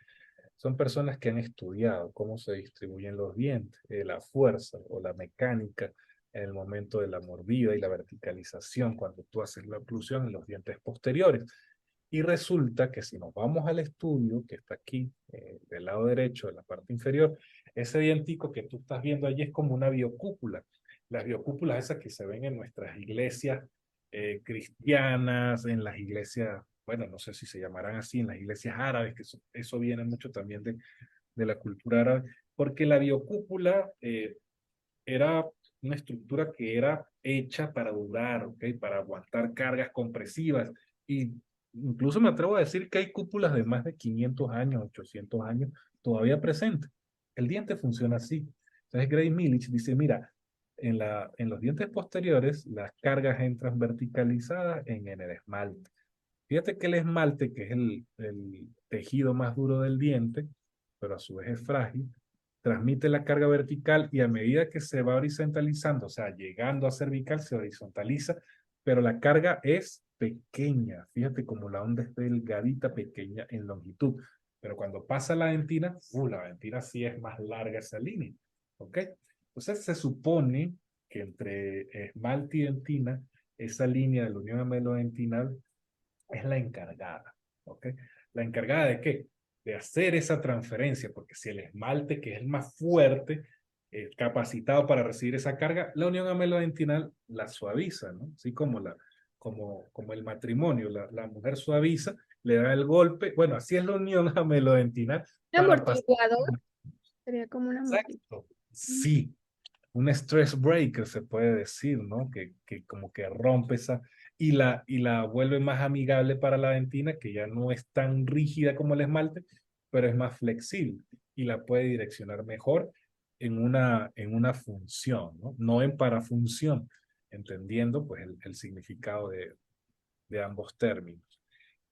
son personas que han estudiado cómo se distribuyen los dientes, la fuerza o la mecánica en el momento de la mordida y la verticalización cuando tú haces la oclusión en los dientes posteriores. Y resulta que si nos vamos al estudio que está aquí, del lado derecho de la parte inferior, ese dientico que tú estás viendo allí es como una biocúpula. Las biocúpulas esas que se ven en nuestras iglesias cristianas, en las iglesias, bueno, no sé si se llamarán así, en las iglesias árabes, que eso viene mucho también de la cultura árabe, porque la biocúpula era una estructura que era hecha para durar, ¿okay? Para aguantar cargas compresivas. Y incluso me atrevo a decir que hay cúpulas de más de 500 años, 800 años todavía presentes. El diente funciona así. Entonces Gray Millich dice, mira, en los dientes posteriores las cargas entran verticalizadas en el esmalte. Fíjate que el esmalte, que es el tejido más duro del diente, pero a su vez es frágil, transmite la carga vertical y a medida que se va horizontalizando, o sea, llegando a cervical, se horizontaliza, pero la carga es pequeña. Fíjate como la onda es delgadita, pequeña en longitud, Pero cuando pasa la dentina sí es más larga esa línea, ¿ok? Entonces se supone que entre esmalte y dentina, esa línea de la unión amelodentinal es la encargada, ¿ok? ¿La encargada de qué? De hacer esa transferencia, porque si el esmalte, que es el más fuerte, capacitado para recibir esa carga, la unión amelodentinal la suaviza, ¿no? Así como, como el matrimonio, la mujer suaviza, le da el golpe, bueno, así es la unión amelodentinal Un para pasar. amortiguador, sería como un amortiguador. Exacto, sí, un stress breaker se puede decir, ¿no? Que como que rompe esa y la vuelve más amigable para la dentina, que ya no es tan rígida como el esmalte, pero es más flexible y la puede direccionar mejor en una función, ¿no? No en parafunción, entendiendo pues el significado de ambos términos.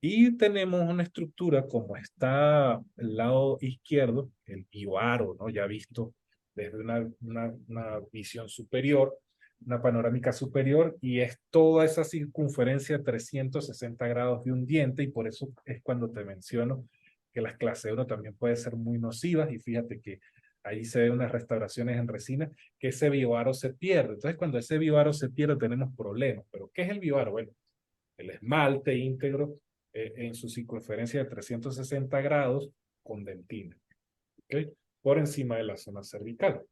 Y tenemos una estructura como está el lado izquierdo, el bioaro, ¿no? Ya visto desde una visión superior, una panorámica superior, y es toda esa circunferencia 360 grados de un diente, y por eso es cuando te menciono que las clase 1 también pueden ser muy nocivas, y fíjate que ahí se ven unas restauraciones en resina, que ese bioaro se pierde. Entonces, cuando ese bioaro se pierde, tenemos problemas. ¿Pero qué es el bioaro? Bueno, el esmalte íntegro en su circunferencia de 360 grados con dentina, ¿ok? Por encima de la zona cervical.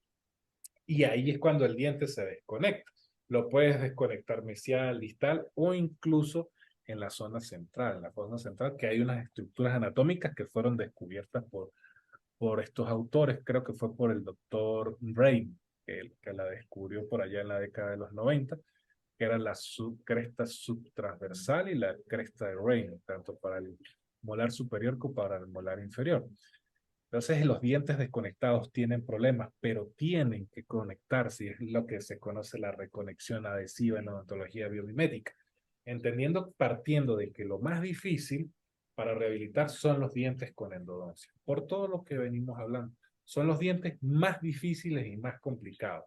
Y ahí es cuando el diente se desconecta. Lo puedes desconectar mesial, distal o incluso en la zona central, en la zona central, que hay unas estructuras anatómicas que fueron descubiertas por estos autores, creo que fue por el doctor Rain, que la descubrió por allá en la década de los 90, que era la cresta subtransversal y la cresta de Rain, tanto para el molar superior como para el molar inferior. Entonces, los dientes desconectados tienen problemas, pero tienen que conectarse, y es lo que se conoce la reconexión adhesiva en odontología biomimética, entendiendo, partiendo de que lo más difícil para rehabilitar son los dientes con endodoncia, por todo lo que venimos hablando. Son los dientes más difíciles y más complicados.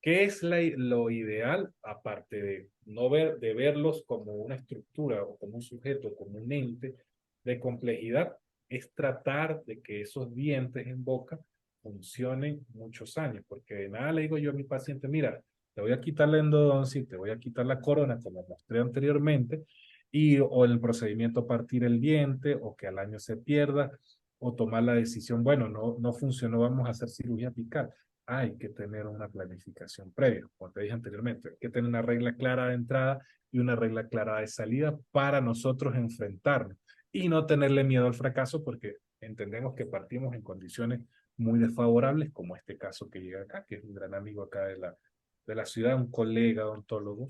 ¿Qué es lo ideal, aparte de no de verlos como una estructura o como un sujeto, como un ente de complejidad? Es tratar de que esos dientes en boca funcionen muchos años, porque de nada le digo yo a mi paciente, mira, te voy a quitar la endodoncia y te voy a quitar la corona, como mostré anteriormente, y o el procedimiento partir el diente, o que al año se pierda, o tomar la decisión, bueno, no funcionó, vamos a hacer cirugía apical. Hay que tener una planificación previa, como te dije anteriormente, hay que tener una regla clara de entrada y una regla clara de salida para nosotros enfrentarnos y no tenerle miedo al fracaso, porque entendemos que partimos en condiciones muy desfavorables, como este caso que llega acá, que es un gran amigo acá de la ciudad, un colega odontólogo,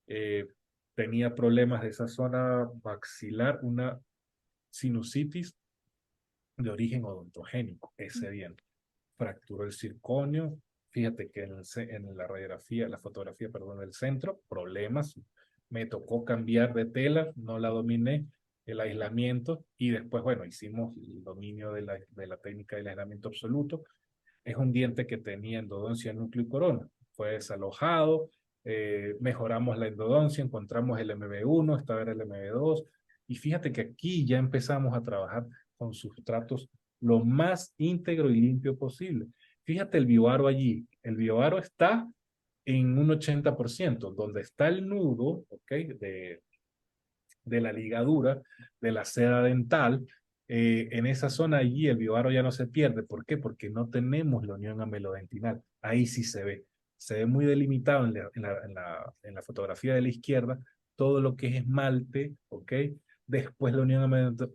eh, tenía problemas de esa zona maxilar, una sinusitis de origen odontogénico, ese diente. Fracturó el circonio, fíjate que en la radiografía, la fotografía, perdón, del centro, problemas, me tocó cambiar de tela, no la dominé, el aislamiento, y después, bueno, hicimos el dominio de la técnica del aislamiento absoluto. Es un diente que tenía endodoncia, núcleo y corona, fue desalojado, mejoramos la endodoncia, encontramos el MB1, estaba el MB2, y fíjate que aquí ya empezamos a trabajar con sustratos lo más íntegro y limpio posible. Fíjate el bioaro allí, el bioaro está en un 80%, donde está el nudo, ¿ok? De la ligadura, de la seda dental, en esa zona allí el bioaro ya no se pierde. ¿Por qué? Porque no tenemos la unión amelodentinal. Ahí sí se ve. Se ve muy delimitado en la fotografía de la izquierda todo lo que es esmalte, ¿ok? Después la unión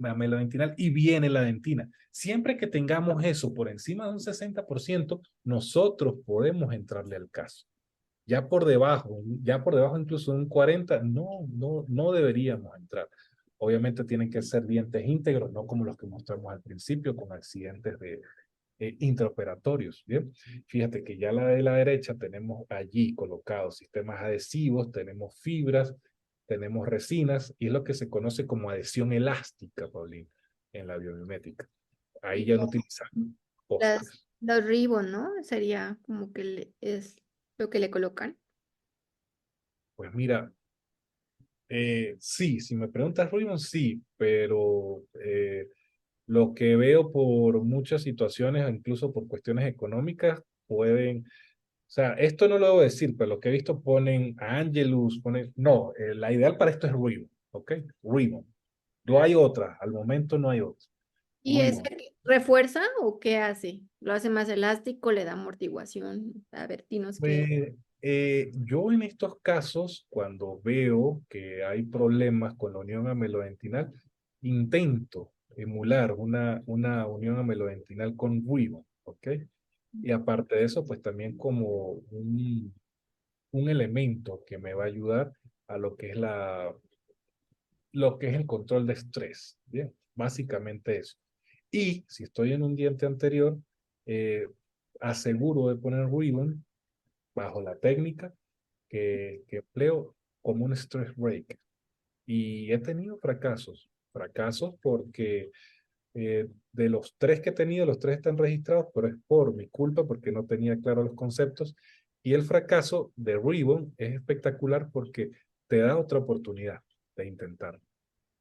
amelodentinal y viene la dentina. Siempre que tengamos eso por encima de un 60%, nosotros podemos entrarle al caso. Ya por debajo incluso de un 40, no deberíamos entrar. Obviamente tienen que ser dientes íntegros, no como los que mostramos al principio, con accidentes intraoperatorios, ¿bien? Fíjate que ya la de la derecha tenemos allí colocados sistemas adhesivos, tenemos fibras, tenemos resinas, y es lo que se conoce como adhesión elástica, Paulina, en la biomimética. Ahí ya no utilizamos postres. Los Ribbon, ¿no? Sería como que es lo que le colocan. Pues mira, sí, si me preguntas Ruimon, sí, pero Lo que veo por muchas situaciones, incluso por cuestiones económicas, pueden, o sea, esto no lo debo decir, pero lo que he visto ponen a Angelus, ponen, no, la ideal para esto es Ribbon, ¿ok? Ribbon. No hay otra, al momento no hay otra. ¿Y ese Ribbon. refuerza o qué hace? ¿Lo hace más elástico, le da amortiguación? A ver, dinos qué. Pues yo en estos casos, cuando veo que hay problemas con la unión amelodentinal, intento emular una unión amelodentinal con Ribbon, ¿ok? Y aparte de eso, pues también como un elemento que me va a ayudar a lo que es el control de estrés, ¿bien? Básicamente eso. Y si estoy en un diente anterior, eh, aseguro de poner Ribbon bajo la técnica que empleo como un stress break. Y he tenido fracasos porque de los tres que he tenido, los tres están registrados, pero es por mi culpa porque no tenía claro los conceptos. Y el fracaso de Ribbon es espectacular porque te da otra oportunidad de intentar. O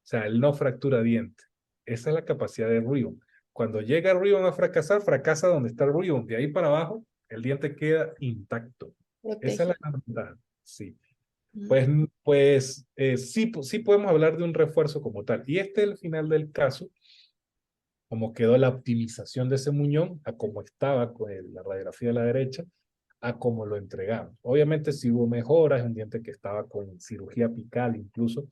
sea, él no fractura diente. Esa es la capacidad de Ribbon. Cuando llega Ribbon a fracasar, fracasa donde está el Ribbon. De ahí para abajo, el diente queda intacto. Esa es Protege. la gran ventaja. Sí. Mm. Pues sí, sí podemos hablar de un refuerzo como tal. Y este es el final del caso, como quedó la optimización de ese muñón, a cómo estaba con la radiografía de la derecha, a cómo lo entregamos. Obviamente si hubo mejoras, es un diente que estaba con cirugía apical incluso,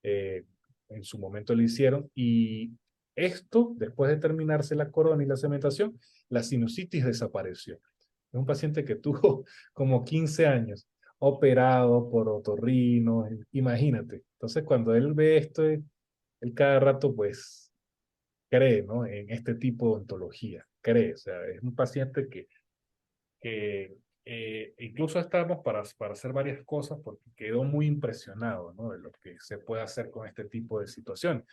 eh, en su momento lo hicieron, y esto, después de terminarse la corona y la cementación, la sinusitis desapareció. Es un paciente que tuvo como 15 años, operado por otorrino, imagínate. Entonces, cuando él ve esto, él cada rato, pues, cree, ¿no? En este tipo de ontología, cree. O sea, es un paciente que incluso estamos para hacer varias cosas porque quedó muy impresionado, ¿no? De lo que se puede hacer con este tipo de situación.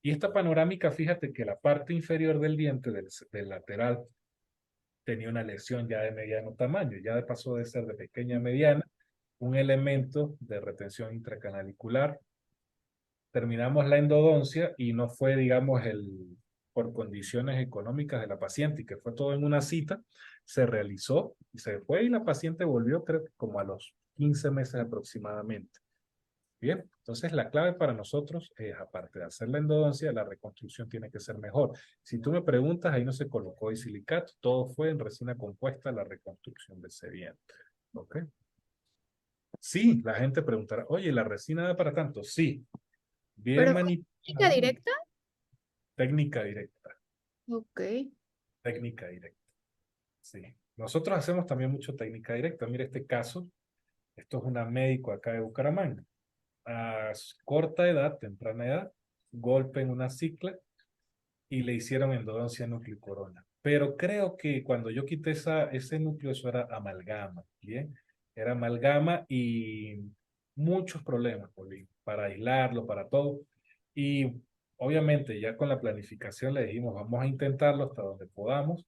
Y esta panorámica, fíjate que la parte inferior del diente, del lateral, tenía una lesión ya de mediano tamaño, ya pasó de ser de pequeña a mediana, un elemento de retención intracanalicular. Terminamos la endodoncia y no fue, digamos, por condiciones económicas de la paciente y que fue todo en una cita, se realizó y se fue y la paciente volvió, creo que como a los 15 meses aproximadamente. Bien, entonces la clave para nosotros es, aparte de hacer la endodoncia, la reconstrucción tiene que ser mejor. Si tú me preguntas, ahí no se colocó silicato, todo fue en resina compuesta la reconstrucción de ese diente. ¿Ok? Sí, la gente preguntará, oye, ¿la resina da para tanto? Sí, bien ¿Pero fue técnica manipulada, directa? técnica directa, Ok. técnica directa. Sí. Nosotros hacemos también mucho técnica directa. Mira este caso, esto es una médico acá de Bucaramanga. A corta edad, temprana edad, golpe en una cicla y le hicieron endodoncia núcleo y corona. Pero creo que cuando yo quité ese núcleo, eso era amalgama, ¿bien? Era amalgama y muchos problemas, Paulín, para aislarlo, para todo. Y obviamente ya con la planificación le dijimos, vamos a intentarlo hasta donde podamos.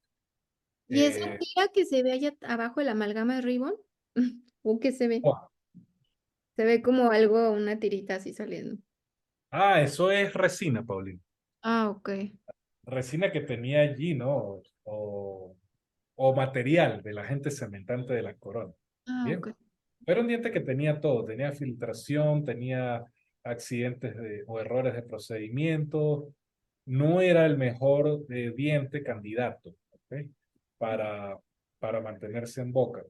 ¿Y esa Eh, tira que se ve allá abajo de la amalgama de Ribbon? ¿O qué se ve? oh, Se ve como algo, una tirita así saliendo. eso es resina, Paulín. Ah, ok. Resina que tenía allí, ¿no? O material del agente cementante de la corona. Ah, Bien. ok. Era un diente que tenía todo, tenía filtración, tenía accidentes o errores de procedimiento, no era el mejor diente candidato, ¿ok? Para, para mantenerse en boca,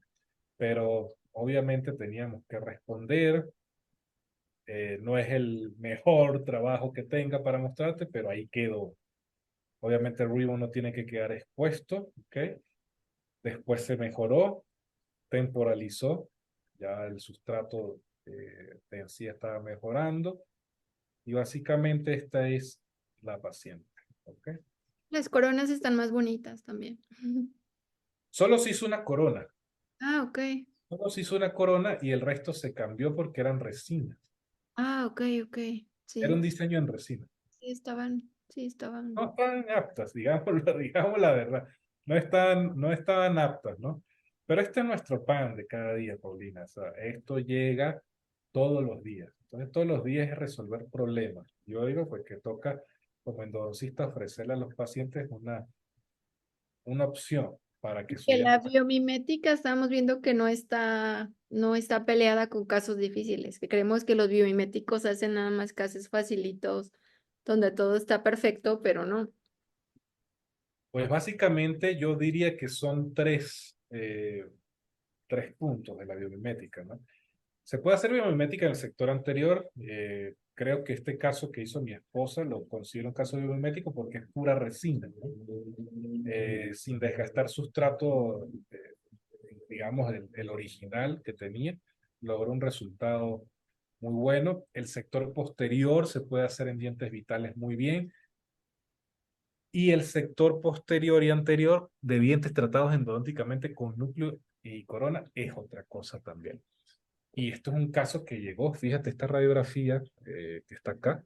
pero obviamente teníamos que responder, no es el mejor trabajo que tenga para mostrarte, pero ahí quedó. Obviamente el ribbon no tiene que quedar expuesto, ¿ok? Después se mejoró, temporalizó, ya el sustrato en sí estaba mejorando y básicamente esta es la paciente. ¿Ok? Las coronas están más bonitas también. Solo se hizo una corona, Ah, ok. solo se hizo una corona y el resto se cambió porque eran resinas. Ah, ok, ok. Era un Sí, diseño en resina. sí estaban. No estaban aptas, digámoslo, digamos la verdad. No estaban aptas, ¿no? Pero este es nuestro pan de cada día, Paulina. O sea, esto llega todos los días. Entonces, todos los días es resolver problemas. Yo digo, pues que toca como endodoncista ofrecerle a los pacientes una opción para que su Que la diente... biomimética estamos viendo que no está peleada con casos difíciles, que creemos que los biomiméticos hacen nada más casos facilitos, donde todo está perfecto, pero no. Pues básicamente yo diría que son tres puntos de la biomimética, ¿no? Se puede hacer biomimética en el sector anterior. Creo que este caso que hizo mi esposa lo considero un caso biomimético porque es pura resina, ¿no? Sin desgastar sustrato, digamos, el original que tenía, logró un resultado muy bueno. El sector posterior se puede hacer en dientes vitales muy bien. Y el sector posterior y anterior de dientes tratados endodónticamente con núcleo y corona es otra cosa también. Y esto es un caso que llegó, fíjate, esta radiografía que está acá,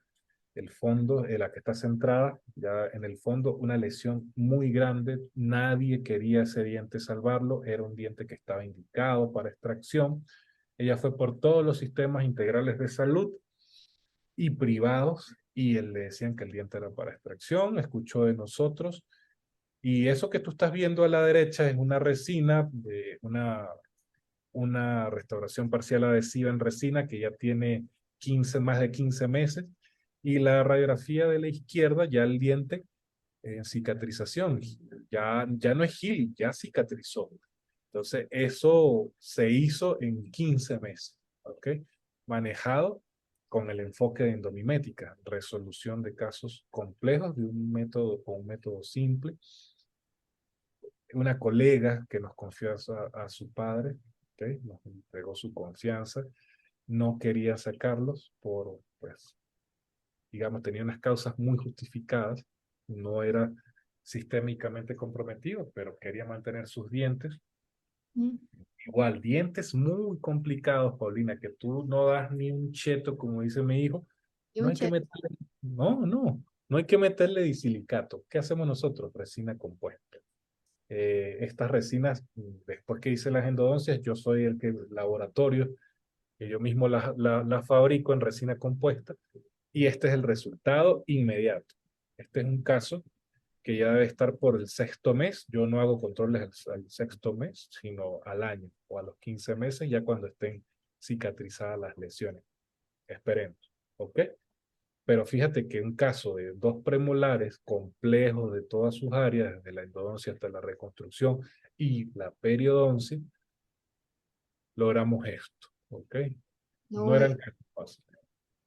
el fondo, la que está centrada, ya en el fondo, una lesión muy grande, nadie quería ese diente salvarlo, era un diente que estaba indicado para extracción. Ella fue por todos los sistemas integrales de salud y privados y le decían que el diente era para extracción, escuchó de nosotros y eso que tú estás viendo a la derecha es una resina, una restauración parcial adhesiva en resina que ya tiene más de 15 meses. Y la radiografía de la izquierda, ya el diente en cicatrización, ya no es gil, ya cicatrizó. Entonces, eso se hizo en 15 meses, ¿ok? Manejado con el enfoque de endomimética, resolución de casos complejos de un método con un método simple. Una colega que nos confió a su padre, ¿okay? Nos entregó su confianza, no quería sacarlos pues, digamos, tenía unas causas muy justificadas, no era sistémicamente comprometido, pero quería mantener sus dientes. Mm. Igual, dientes muy complicados, Paulina, que tú no das ni un cheto, como dice mi hijo, Y no un hay que cheto. meterle, no hay que meterle disilicato. ¿Qué hacemos nosotros? Resina compuesta. Estas resinas, después que hice las endodoncias, yo soy laboratorio, que yo mismo la fabrico en resina compuesta, y este es el resultado inmediato. Este es un caso que ya debe estar por el sexto mes. Yo no hago controles al sexto mes, sino al año o a los 15 meses, ya cuando estén cicatrizadas las lesiones. Esperemos, ¿ok? Pero fíjate que un caso de dos premolares complejos de todas sus áreas, desde la endodoncia hasta la reconstrucción y la periodoncia, logramos esto, ¿ok? No No, eran casos fáciles.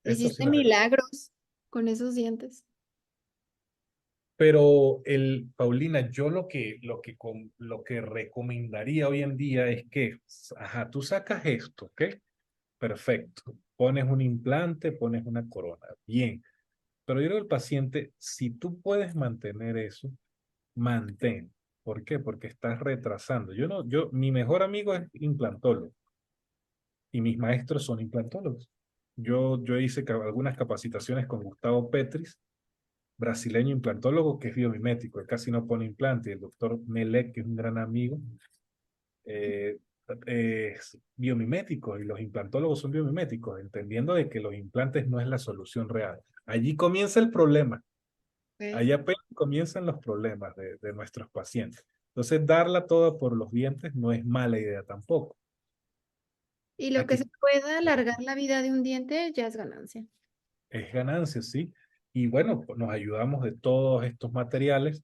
Esto sí hiciste nos ayudó. milagros con esos dientes. Pero Paulina, yo lo que recomendaría hoy en día es que, ajá, tú sacas esto, ¿ok? Perfecto. Pones un implante, pones una corona. Bien. Pero yo digo al paciente, si tú puedes mantener eso, mantén. ¿Por qué? Porque estás retrasando. Yo no, mi mejor amigo es implantólogo y mis maestros son implantólogos. Yo hice algunas capacitaciones con Gustavo Petris, brasileño implantólogo que es biomimético, él casi no pone implante, el doctor Melek, que es un gran amigo, eh, es biomimético y los implantólogos son biomiméticos, entendiendo de que los implantes no es la solución real. Allí comienza el problema, Ok. allí apenas comienzan los problemas de nuestros pacientes. Entonces, darla toda por los dientes no es mala idea tampoco. Y lo que Aquí se pueda alargar la vida de un diente ya es ganancia. es ganancia, ¿sí? Y bueno, pues nos ayudamos de todos estos materiales.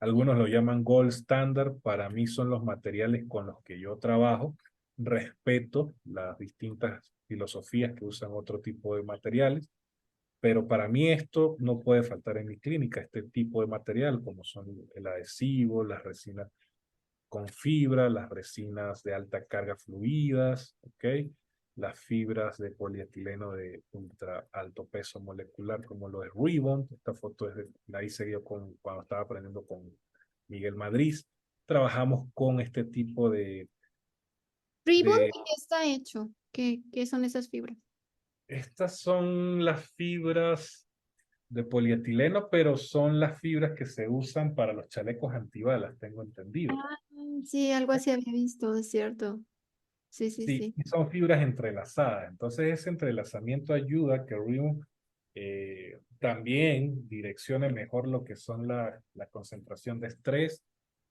Algunos lo llaman gold standard, para mí son los materiales con los que yo trabajo. Respeto las distintas filosofías que usan otro tipo de materiales, pero para mí esto no puede faltar en mi clínica, este tipo de material, como son el adhesivo, las resinas con fibra, las resinas de alta carga fluidas, ¿ok? Las fibras de polietileno de ultra alto peso molecular, como lo es Ribond. Esta foto la hice yo cuando estaba aprendiendo con Miguel Madrid. Trabajamos con este tipo ¿Ribbon de... de qué está hecho? ¿Qué son esas fibras? Estas son las fibras de polietileno, pero son las fibras que se usan para los chalecos antibalas, tengo entendido. Ah, sí, algo así había visto, es cierto. Sí, sí, Sí, sí. y son fibras entrelazadas. Entonces ese entrelazamiento ayuda a que Ribbon También direccione mejor lo que son la concentración de estrés.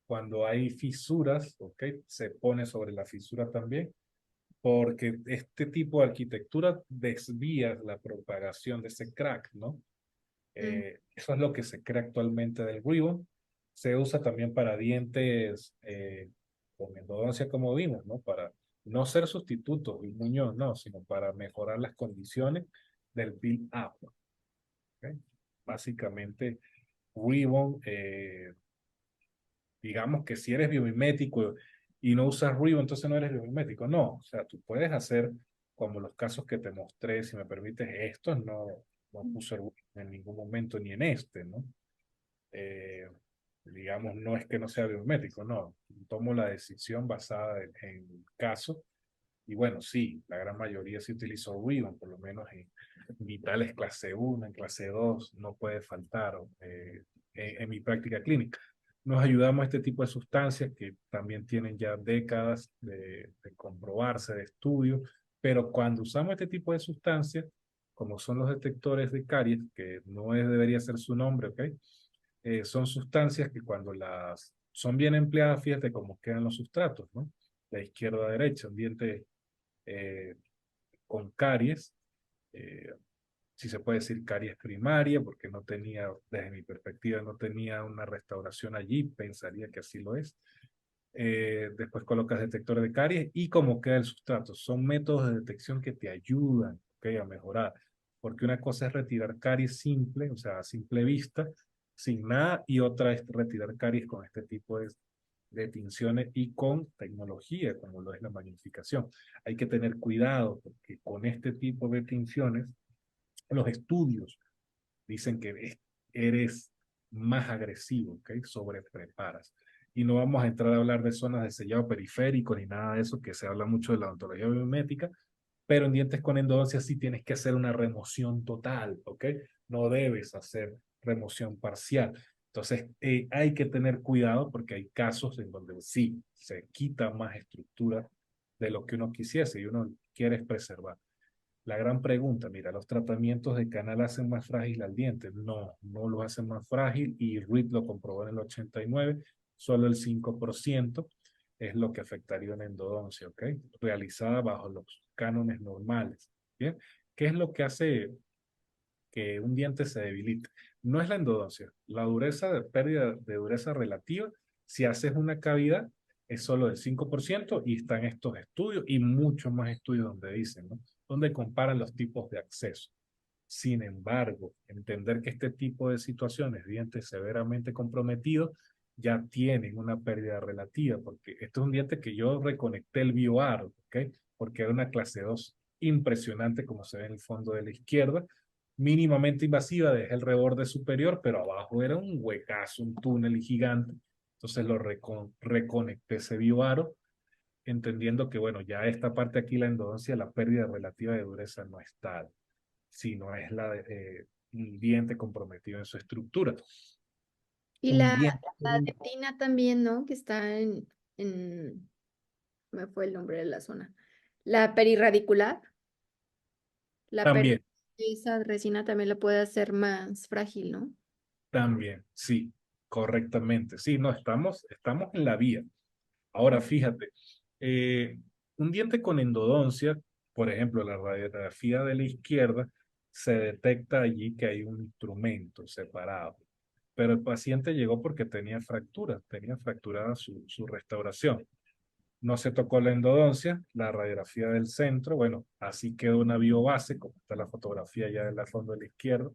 Cuando hay fisuras, ¿ok? Se pone sobre la fisura también, porque este tipo de arquitectura desvía la propagación de ese crack, ¿no? Mm. Eso es lo que se cree actualmente del ribbon. Se usa también para dientes con endodoncia, como vimos, ¿no? Para no ser sustitutos de un muñón, no, sino para mejorar las condiciones del build-up. ¿Ok? Básicamente, ribbon, digamos que si eres biomimético y no usas ribbon, entonces no eres biomimético. No, o sea, tú puedes hacer como los casos que te mostré, si me permites, estos no puse ribbon en ningún momento ni en este, ¿no? Eh, digamos, no es que no sea biométrico, no. Tomo la decisión basada en el caso. Y bueno, sí, la gran mayoría sí utilizó Ribbon, por lo menos en vitales clase 1, en clase 2, no puede faltar en mi práctica clínica. Nos ayudamos a este tipo de sustancias que también tienen ya décadas de comprobarse, de estudio, pero cuando usamos este tipo de sustancias, como son los detectores de caries, que no es, debería ser su nombre, ¿ok? Son sustancias que cuando las son bien empleadas, fíjate cómo quedan los sustratos, ¿no? De izquierda a derecha, un diente eh, con caries, eh, si se puede decir caries primaria, porque no tenía, desde mi perspectiva, no tenía una restauración allí, pensaría que así lo es. Después colocas detector de caries y cómo queda el sustrato. Son métodos de detección que te ayudan, ¿okay? A mejorar. Porque una cosa es retirar caries simple, o sea, a simple vista, sin nada, y otra es retirar caries con este tipo de tinciones y con tecnología, como lo es la magnificación. Hay que tener cuidado porque con este tipo de tinciones, los estudios dicen que eres más agresivo, ¿ok? Sobrepreparas. Y no vamos a entrar a hablar de zonas de sellado periférico ni nada de eso, que se habla mucho de la odontología biométrica, pero en dientes con endodoncia sí tienes que hacer una remoción total, ¿ok? No debes hacer remoción parcial. Entonces, hay que tener cuidado porque hay casos en donde sí se quita más estructura de lo que uno quisiese y uno quiere preservar. La gran pregunta, mira, ¿los tratamientos de canal hacen más frágil al diente? No, no lo hacen más frágil y Reed lo comprobó en el 89, solo el 5% es lo que afectaría una endodoncia, ¿ok? Realizada bajo los cánones normales, ¿bien? ¿Qué es lo que hace que un diente se debilite? No es la endodoncia, la dureza de pérdida de dureza relativa, si haces una cavidad, es solo del 5% y están estos estudios y muchos más estudios donde dicen, ¿no? Donde comparan los tipos de acceso. Sin embargo, entender que este tipo de situaciones, dientes severamente comprometidos, ya tienen una pérdida relativa, porque esto es un diente que yo reconecté el bioaro, ¿ok? Porque era una clase 2 impresionante, como se ve en el fondo de la izquierda, mínimamente invasiva, dejé el reborde superior, pero abajo era un huecazo, un túnel gigante. Entonces lo reconecté ese bioaro, entendiendo que, bueno, ya esta parte aquí, la endodoncia, la pérdida relativa de dureza no es tal, sino es un diente comprometido en su estructura. Y Un la diente, dentina también, ¿no? Que está en, me fue el nombre de la zona. La perirradicular, la también, esa resina también la puede hacer más frágil, ¿no? también, sí, correctamente. Sí, no, estamos en la vía. Ahora, fíjate, eh, un diente con endodoncia, por ejemplo, la radiografía de la izquierda, se detecta allí que hay un instrumento separado, pero el paciente llegó porque tenía fracturada su restauración. No se tocó la endodoncia, la radiografía del centro, bueno, así quedó una biobase, como está la fotografía ya en la fondo de la izquierda,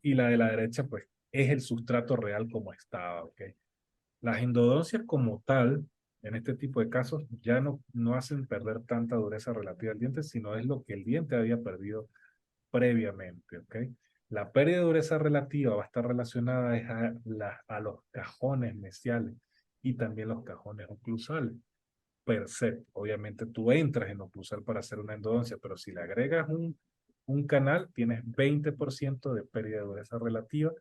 y la de la derecha, pues, es el sustrato real como estaba, ¿ok? Las endodoncias como tal, en este tipo de casos, ya no hacen perder tanta dureza relativa al diente, sino es lo que el diente había perdido previamente, ¿ok? La pérdida de dureza relativa va a estar relacionada a los cajones mesiales y también los cajones oclusales per se. Obviamente tú entras en oclusal para hacer una endodoncia, pero si le agregas un canal, tienes 20% de pérdida de dureza relativa.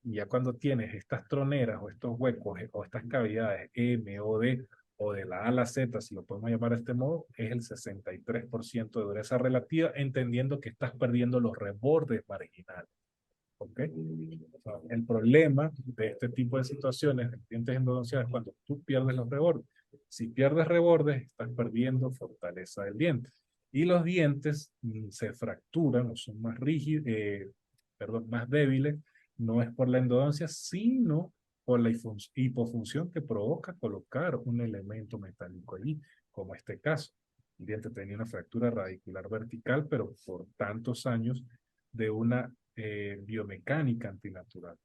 Y ya cuando tienes estas troneras o estos huecos o estas cavidades M o D o de la A a la Z, si lo podemos llamar de este modo, es el 63% de dureza relativa, entendiendo que estás perdiendo los rebordes marginales. ¿Ok? O sea, el problema de este tipo de situaciones de dientes endodonciados es cuando tú pierdes los rebordes. Si pierdes rebordes, estás perdiendo fortaleza del diente. Y los dientes se fracturan o son más rígidos, perdón, más débiles, no es por la endodoncia, sino por la hipofunción que provoca colocar un elemento metálico allí, como este caso. El diente tenía una fractura radicular vertical, pero por tantos años de una biomecánica antinatural.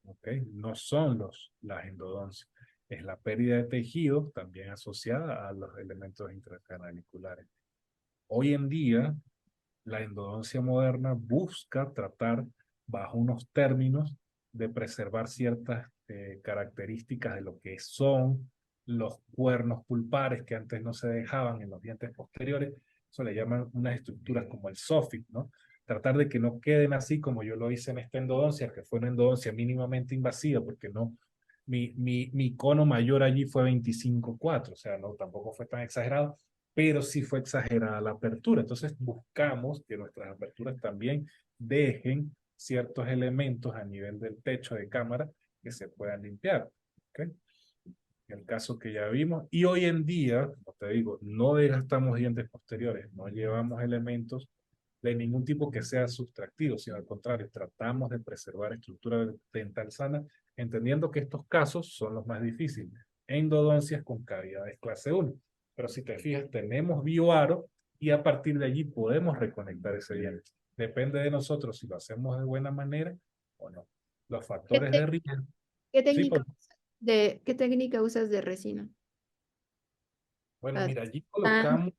¿Okay? No son las endodoncias, es la pérdida de tejido también asociada a los elementos intracanaliculare. Hoy en día, la endodoncia moderna busca tratar bajo unos términos de preservar ciertas características de lo que son los cuernos pulpares que antes no se dejaban en los dientes posteriores. Eso le llaman unas estructuras como el soffit, ¿no? Tratar de que no queden así como yo lo hice en esta endodoncia, que fue una endodoncia mínimamente invasiva, porque no, mi cono mayor allí fue 25,4, o sea, no, tampoco fue tan exagerado, pero sí fue exagerada la apertura. Entonces buscamos que nuestras aperturas también dejen ciertos elementos a nivel del techo de cámara que se puedan limpiar. ¿Okay? El caso que ya vimos. Y hoy en día, como te digo, no desgastamos dientes posteriores, no llevamos elementos de ningún tipo que sea sustractivo, sino al contrario, tratamos de preservar estructura dental sana, entendiendo que estos casos son los más difíciles. Endodoncias con cavidades clase 1. Pero si te fijas, tenemos bioaro y a partir de allí podemos reconectar ese diente. Depende de nosotros si lo hacemos de buena manera o no. Los ¿Qué, factores de riesgo. qué Sí, técnica qué técnica usas de resina? bueno, Ah, mira, allí ah, colocamos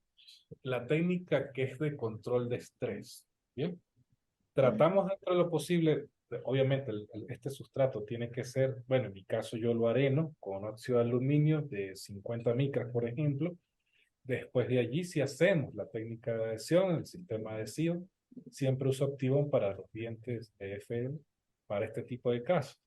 la técnica que es de control de estrés. Bien, tratamos dentro de lo posible, obviamente este sustrato tiene que ser, bueno, en mi caso yo lo areno con óxido de aluminio de 50 micras, por ejemplo. Después de allí, si hacemos la técnica de adhesión, el sistema adhesivo, siempre uso Activon para los dientes de EFL, para este tipo de casos.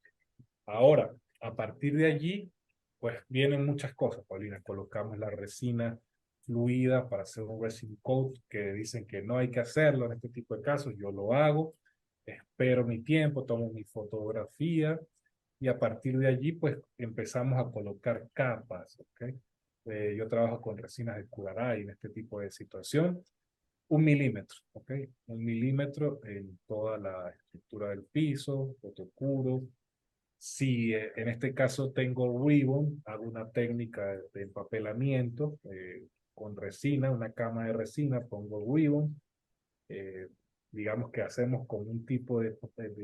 Ahora, a partir de allí, pues vienen muchas cosas, Paulina. Colocamos la resina fluida para hacer un resin coat, que dicen que no hay que hacerlo en este tipo de casos. Yo lo hago, espero mi tiempo, tomo mi fotografía y a partir de allí, pues empezamos a colocar capas, ¿ok? Yo trabajo con resinas de Curaray en este tipo de situación. 1 milímetro, ¿ok? 1 milímetro en toda la estructura del piso, fotocuro. Si en este caso tengo ribbon, hago una técnica de empapelamiento con resina, una cama de resina, pongo ribbon. eh, digamos que hacemos como un tipo de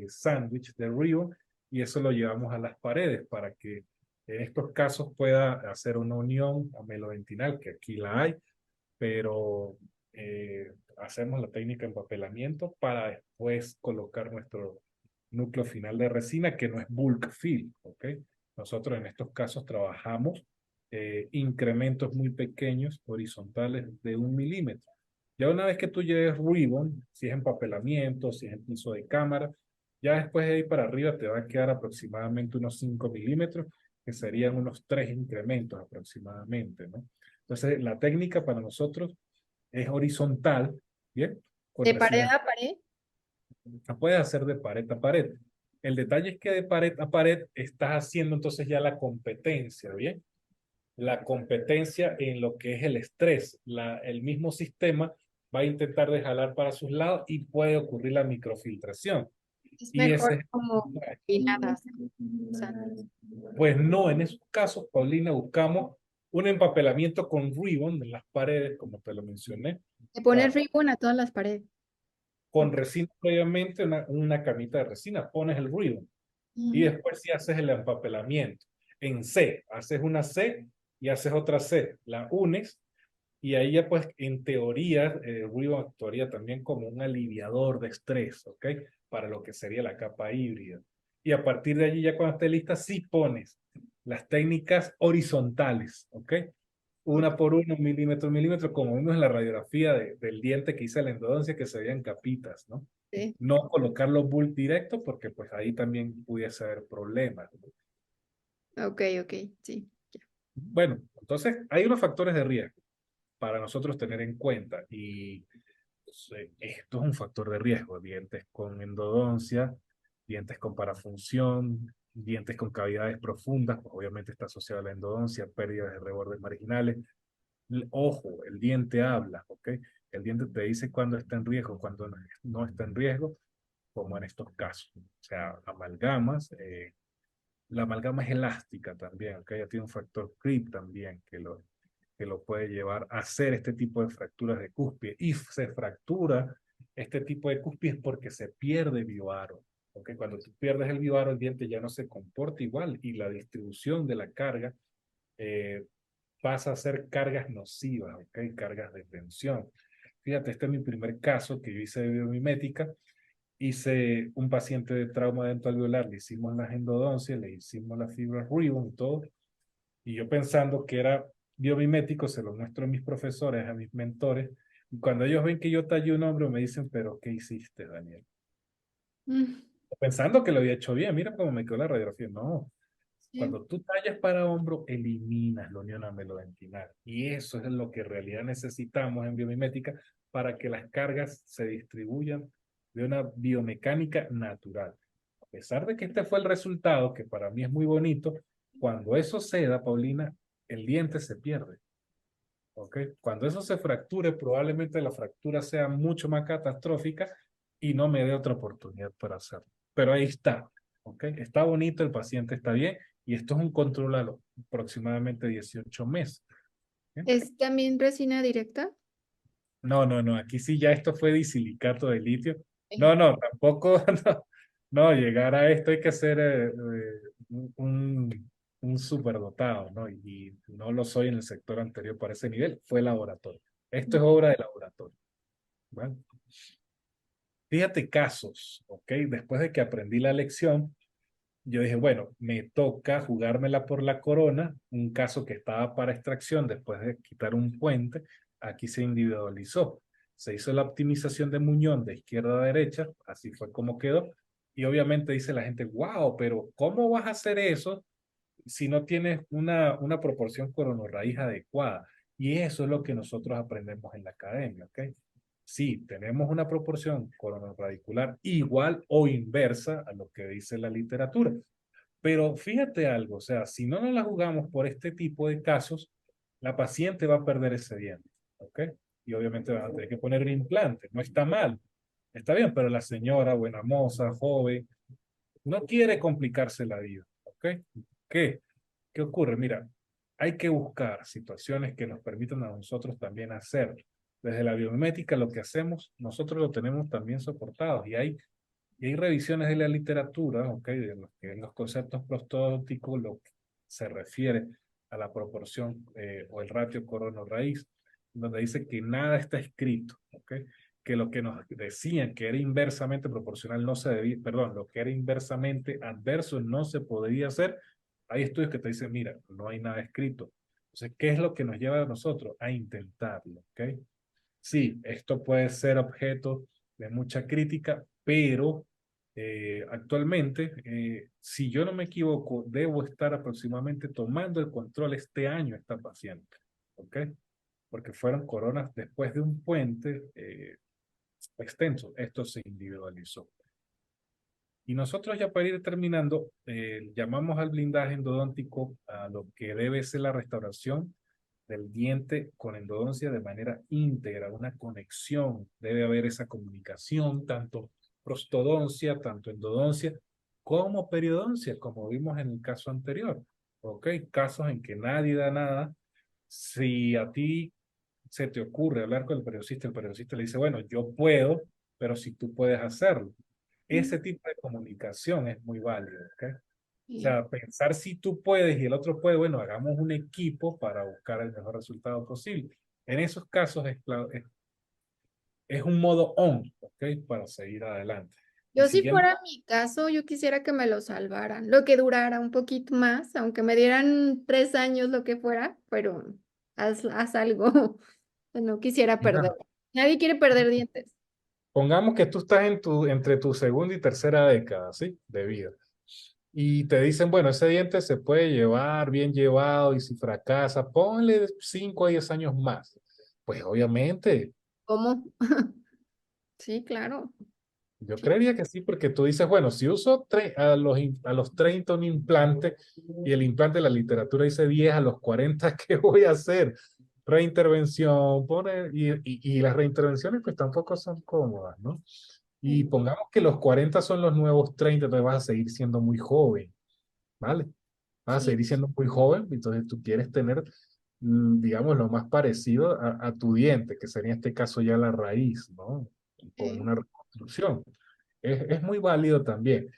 sándwich de ribbon y eso lo llevamos a las paredes para que en estos casos pueda hacer una unión amelodentinal, que aquí la hay, pero hacemos la técnica de empapelamiento para después colocar nuestro núcleo final de resina, que no es bulk fill, ¿ok? Nosotros en estos casos trabajamos incrementos muy pequeños, horizontales de 1 milímetro. Ya una vez que tú lleves ribbon, si es empapelamiento, si es en piso de cámara, ya después de ahí para arriba te va a quedar aproximadamente unos 5 milímetros, que serían unos 3 incrementos aproximadamente, ¿no? Entonces, la técnica para nosotros es horizontal, ¿bien? Con ¿de pared resinas. a pared? La puedes hacer de pared a pared. El detalle es que de pared a pared estás haciendo entonces ya la competencia, ¿bien? La competencia en lo que es el estrés. El mismo sistema va a intentar de jalar para sus lados y puede ocurrir la microfiltración. Es Y mejor ese es, como combinadas. O sea, pues no, en esos casos, Paulina, buscamos un empapelamiento con ribbon en las paredes, como te lo mencioné. de O poner sea, ribbon a todas las paredes. con Ok. resina previamente, una camita de resina, pones el ribbon y Ujú. después si haces el empapelamiento. En C, haces una C y haces otra C, la unes y ahí ya pues en teoría, el ribbon actuaría también como un aliviador de estrés, ¿ok? Para lo que sería la capa híbrida. Y a partir de allí ya cuando esté lista, sí pones las técnicas horizontales, ¿ok? Ok. Una por una, 1 milímetro, 1 milímetro, como vimos en la radiografía del diente que hice la endodoncia, que se veían capitas, ¿no? Sí. No colocarlo bulk directo porque pues ahí también pudiese haber problemas. Ok, ok, sí. Bueno, entonces hay unos factores de riesgo para nosotros tener en cuenta y pues, esto es un factor de riesgo, dientes con endodoncia. dientes con parafunción, dientes con cavidades profundas, pues obviamente está asociado a la endodoncia, pérdidas de rebordes marginales. Ojo, el diente habla, ¿ok? El diente te dice cuándo está en riesgo, cuándo no está en riesgo, como en estos casos. O sea, amalgamas, la amalgama es elástica también, ¿ok? Ya tiene un factor creep también que lo puede llevar a hacer este tipo de fracturas de cúspide. Y se fractura este tipo de cúspide porque se pierde bioaro. ¿Ok? Cuando tú pierdes el bioaro, el diente ya no se comporta igual y la distribución de la carga eh, pasa a ser cargas nocivas, ¿ok? Cargas de tensión. Fíjate, este es mi primer caso que yo hice de biomimética. Hice un paciente de trauma dental-alveolar, le hicimos las endodoncias, le hicimos la fibra ribbon y todo, y yo pensando que era biomimético, se lo muestro a mis profesores, a mis mentores, y cuando ellos ven que yo tallé un hombro, me dicen, pero ¿qué hiciste, Daniel? Mm, Pensando que lo había hecho bien, mira cómo me quedó la radiografía. No, sí. cuando tú tallas para hombro, eliminas la unión amelodentinal. Y eso es lo que en realidad necesitamos en biomimética para que las cargas se distribuyan de una biomecánica natural. A pesar de que este fue el resultado, que para mí es muy bonito, cuando eso se da, Paulina, el diente se pierde. ¿Ok? Cuando eso se fracture, probablemente la fractura sea mucho más catastrófica y no me dé otra oportunidad para hacerlo. Pero ahí está. ¿Ok? Está bonito, el paciente está bien y esto es un control a los aproximadamente 18 meses. ¿Ok? ¿Es también resina directa? No, no, no, aquí sí ya esto fue disilicato de litio. Sí. No, no, tampoco, no, no, llegar a esto hay que ser un superdotado, ¿no? Y no lo soy en el sector anterior para ese nivel, fue laboratorio. Esto es obra de laboratorio. ¿Vale? Fíjate casos, ¿ok? Después de que aprendí la lección, yo dije, bueno, me toca jugármela por la corona, un caso que estaba para extracción después de quitar un puente, aquí se individualizó. Se hizo la optimización de muñón de izquierda a derecha, así fue como quedó. Y obviamente dice la gente, wow, pero ¿cómo vas a hacer eso si no tienes una proporción corono-raíz adecuada? Y eso es lo que nosotros aprendemos en la academia, ¿ok? Sí, tenemos una proporción corono-radicular igual o inversa a lo que dice la literatura. Pero fíjate algo, o sea, si no nos la jugamos por este tipo de casos, la paciente va a perder ese diente, ¿ok? Y obviamente van a tener que poner un implante, no está mal, está bien, pero la señora, buena moza, joven, no quiere complicarse la vida, ¿ok? ¿Qué? ¿Qué ocurre? Mira, hay que buscar situaciones que nos permitan a nosotros también hacerlo. Desde la biomimética lo que hacemos, nosotros lo tenemos también soportado y hay revisiones de la literatura, ¿ok? De los, que en los conceptos prostóticos lo que se refiere a la proporción o el ratio corono-raíz, donde dice que nada está escrito, ¿ok? Que lo que nos decían que era inversamente proporcional no se debía, perdón, lo que era inversamente adverso no se podría hacer. Hay estudios que te dicen, mira, no hay nada escrito. Entonces, ¿qué es lo que nos lleva a nosotros? A intentarlo, ¿ok? Sí, esto puede ser objeto de mucha crítica, pero actualmente, si yo no me equivoco, debo estar aproximadamente tomando el control este año esta paciente, ¿ok? Porque fueron coronas después de un puente extenso. Esto se individualizó. Y nosotros ya para ir terminando, llamamos al blindaje endodóntico a lo que debe ser la restauración del diente con endodoncia de manera íntegra, una conexión, debe haber esa comunicación, tanto prostodoncia, tanto endodoncia, como periodoncia, como vimos en el caso anterior. ¿Ok? Casos en que nadie da nada. Si a ti se te ocurre hablar con el periodista le dice, bueno, yo puedo, pero si tú puedes hacerlo. Mm, Ese tipo de comunicación es muy válido, ¿ok? O sí. sea, pensar si tú puedes y el otro puede, bueno, hagamos un equipo para buscar el mejor resultado posible. En esos casos es un modo on, ¿ok? Para seguir adelante. Y Yo si siguiendo, fuera mi caso, yo quisiera que me lo salvaran, lo que durara un poquito más, aunque me dieran 3 años, lo que fuera, pero haz algo. No quisiera perder. mira, Nadie quiere perder dientes. pongamos que tú estás entre tu segunda y tercera década, ¿sí? De vida. Y te dicen, bueno, ese diente se puede llevar bien llevado y si fracasa, ponle 5 a 10 años más. Pues obviamente ¿Cómo? Sí, claro. Yo creería que sí, porque tú dices, bueno, si uso a los 30 un implante y el implante de la literatura dice 10 a los 40, ¿qué voy a hacer? Reintervención, y las reintervenciones pues tampoco son cómodas, ¿no? Y Sí, pongamos que los 40 son los nuevos 30, entonces vas a seguir siendo muy joven, ¿vale? Vas a sí, seguir siendo muy joven, entonces tú quieres tener, digamos, lo más parecido a tu diente, que sería en este caso ya la raíz, ¿no? Con sí, una reconstrucción. Es muy válido también,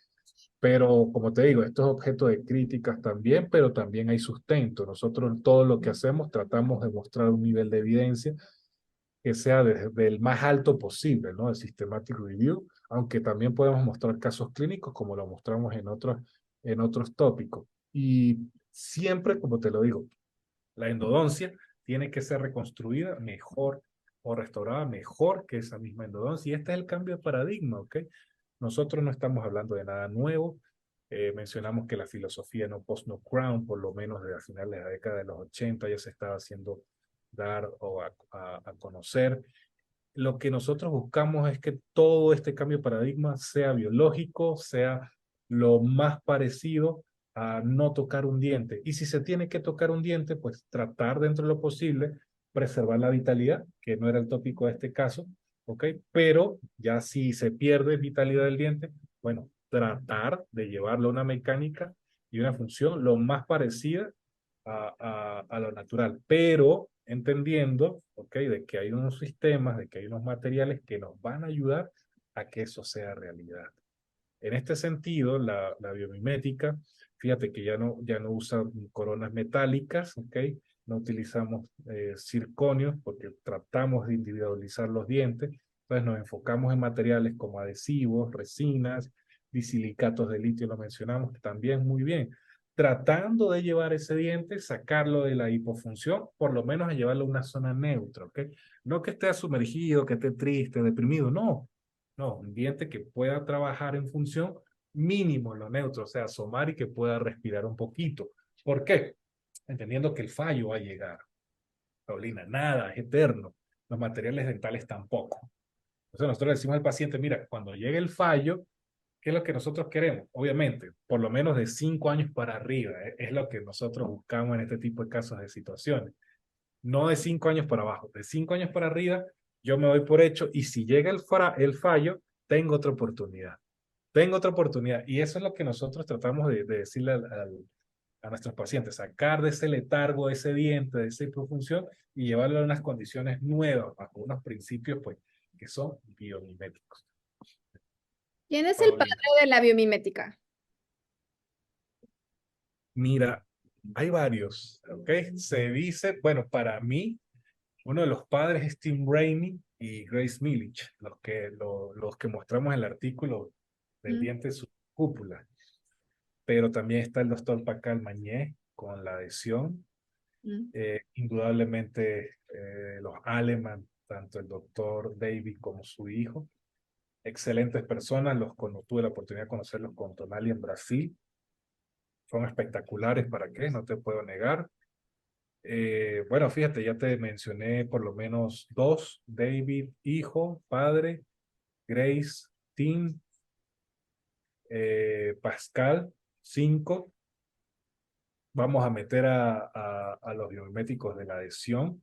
pero como te digo, esto es objeto de críticas también, pero también hay sustento. Nosotros todo lo que hacemos tratamos de mostrar un nivel de evidencia que sea desde el más alto posible, ¿no? El systematic review, aunque también podemos mostrar casos clínicos como lo mostramos en otros tópicos. Y siempre, como te lo digo, la endodoncia tiene que ser reconstruida mejor o restaurada mejor que esa misma endodoncia. Y este es el cambio de paradigma, ¿ok? Nosotros no estamos hablando de nada nuevo. Mencionamos que la filosofía no post no crown, por lo menos desde a finales de la década de los 80 ya se estaba haciendo dar o a conocer. Lo que nosotros buscamos es que todo este cambio de paradigma sea biológico, sea lo más parecido a no tocar un diente. Y si se tiene que tocar un diente, pues tratar dentro de lo posible preservar la vitalidad, que no era el tópico de este caso, ¿ok? Pero ya si se pierde vitalidad del diente, bueno, tratar de llevarlo a una mecánica y una función lo más parecida a lo natural, pero entendiendo, ¿ok? De que hay unos sistemas, de que hay unos materiales que nos van a ayudar a que eso sea realidad. En este sentido, la biomimética, fíjate que ya no usa coronas metálicas, ¿ok? No utilizamos circonios porque tratamos de individualizar los dientes, entonces nos enfocamos en materiales como adhesivos, resinas, disilicatos de litio, lo mencionamos también muy bien, tratando de llevar ese diente, sacarlo de la hipofunción, por lo menos a llevarlo a una zona neutra, ¿ok? No que esté sumergido, que esté triste, deprimido, no, no, un diente que pueda trabajar en función mínimo en lo neutro, o sea, asomar y que pueda respirar un poquito. ¿Por qué? Entendiendo que el fallo va a llegar. Paulina, nada es eterno. Los materiales dentales tampoco. Entonces nosotros le decimos al paciente, mira, cuando llegue el fallo, ¿qué es lo que nosotros queremos? Obviamente, por lo menos de 5 años para arriba, es lo que nosotros buscamos en este tipo de casos de situaciones. No de 5 años para abajo, de 5 años para arriba, yo me doy por hecho y si llega el fallo, tengo otra oportunidad. Tengo otra oportunidad. Y eso es lo que nosotros tratamos de decirle a nuestros pacientes, sacar de ese letargo, de ese diente, de esa hipofunción y llevarlo a unas condiciones nuevas, bajo unos principios pues, que son biomiméticos. ¿Quién es el padre Paulina, de la biomimética? mira, hay varios, ¿ok? Se dice, bueno, para mí, uno de los padres es Tim Rainey y Grace Milich, los que mostramos en el artículo del Mm, diente subcúpula. Pero también está el doctor Pacal Mañé con la adhesión. mm. Indudablemente los Aleman, tanto el doctor David como su hijo, excelentes personas, tuve la oportunidad de conocerlos con Tonali en Brasil, son espectaculares, ¿para qué? No te puedo negar. Bueno, fíjate, ya te mencioné por lo menos dos, David, hijo, padre, Grace, Tim, Pascal, cinco. Vamos a meter a los biomiméticos de la adhesión,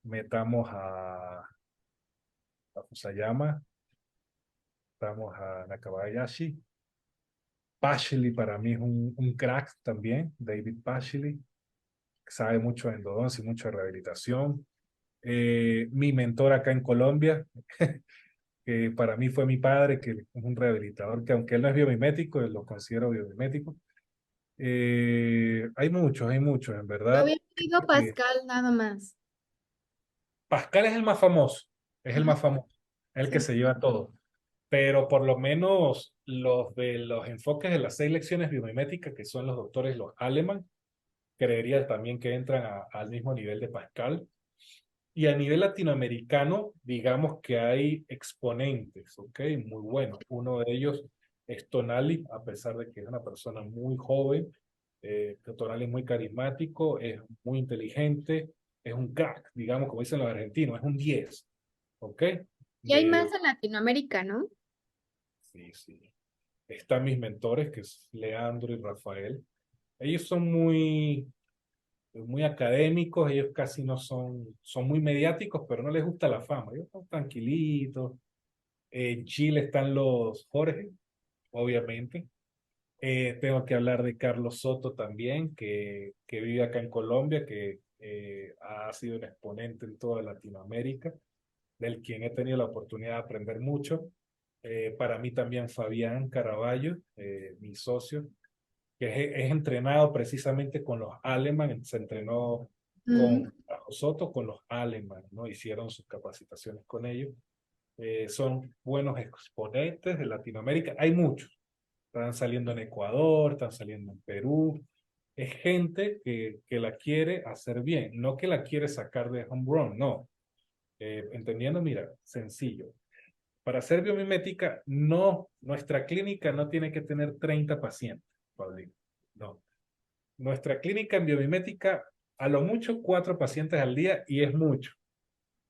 metamos a Fusayama, metamos a Nakabayashi. Pashley para mí es un crack también, David Pashley, sabe mucho de endodoncia y mucho de rehabilitación. Mi mentor acá en Colombia, que para mí fue mi padre, que es un rehabilitador, que aunque él no es biomimético, lo considero biomimético. Hay muchos, en Yo verdad. había oído a Pascal nada más. Pascal es el más famoso, es el Ajá, más famoso, el que sí. se lleva todo. Pero por lo menos los de los enfoques de las 6 lecciones biomiméticas, que son los doctores, los Aleman, creería también que entran al mismo nivel de Pascal. Y a nivel latinoamericano, digamos que hay exponentes, ¿ok? Muy buenos. Uno de ellos es Tonali, a pesar de que es una persona muy joven. Tonali es muy carismático, es muy inteligente, es un crack, digamos, como dicen los argentinos, es un 10, ¿ok? Y hay de, más en Latinoamérica, ¿no? sí, sí. Están mis mentores, que es Leandro y Rafael. Ellos son muy académicos, ellos casi no son muy mediáticos, pero no les gusta la fama. Ellos son tranquilitos. En Chile están los Jorge, obviamente. Tengo que hablar de Carlos Soto también, que vive acá en Colombia, que ha sido un exponente en toda Latinoamérica, del quien he tenido la oportunidad de aprender mucho. Para mí también Fabián Caraballo, mi socio, que es entrenado precisamente con los Aleman, se entrenó Mm, con Soto, con los Aleman, ¿no? Hicieron sus capacitaciones con ellos. Son buenos exponentes de Latinoamérica. Hay muchos. Están saliendo en Ecuador, están saliendo en Perú. Es gente que la quiere hacer bien, no que la quiere sacar de home run, no. Entendiendo, mira, sencillo. Para hacer biomimética, no, nuestra clínica no tiene que tener 30 pacientes, Paulino. No. Nuestra clínica en biomimética, a lo mucho 4 pacientes al día y es mucho,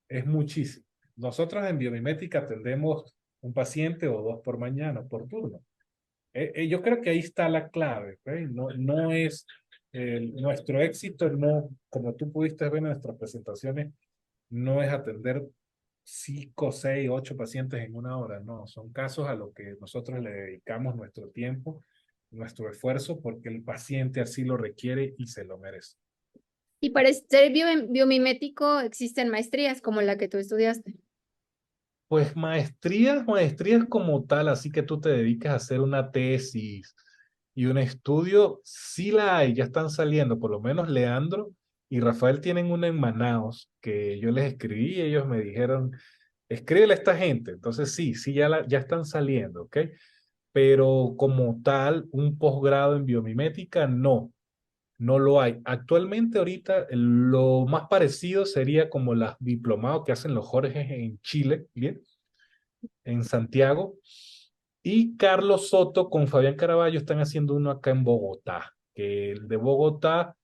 es muchísimo. Nosotros en biomimética atendemos un paciente o 2 por mañana, por turno. Yo creo que ahí está la clave, ¿ok? No, no es nuestro éxito, no, como tú pudiste ver en nuestras presentaciones, no es atender 5, 6, 8 pacientes en una hora, no, son casos a los que nosotros le dedicamos nuestro tiempo, nuestro esfuerzo, porque el paciente así lo requiere y se lo merece. Y para ser biomimético existen maestrías como la que tú estudiaste. Pues maestrías como tal, así que tú te dediques a hacer una tesis y un estudio, sí la hay, ya están saliendo, por lo menos Leandro y Rafael tienen una en Manaos que yo les escribí y ellos me dijeron, escríbele a esta gente. Entonces sí, sí, ya están saliendo, ¿ok? Pero como tal, un posgrado en biomimética, no, no lo hay. Actualmente ahorita lo más parecido sería como las diplomados que hacen los Jorge en Chile, ¿bien? En Santiago, y Carlos Soto con Fabián Caraballo están haciendo uno acá en Bogotá, que el de Bogotá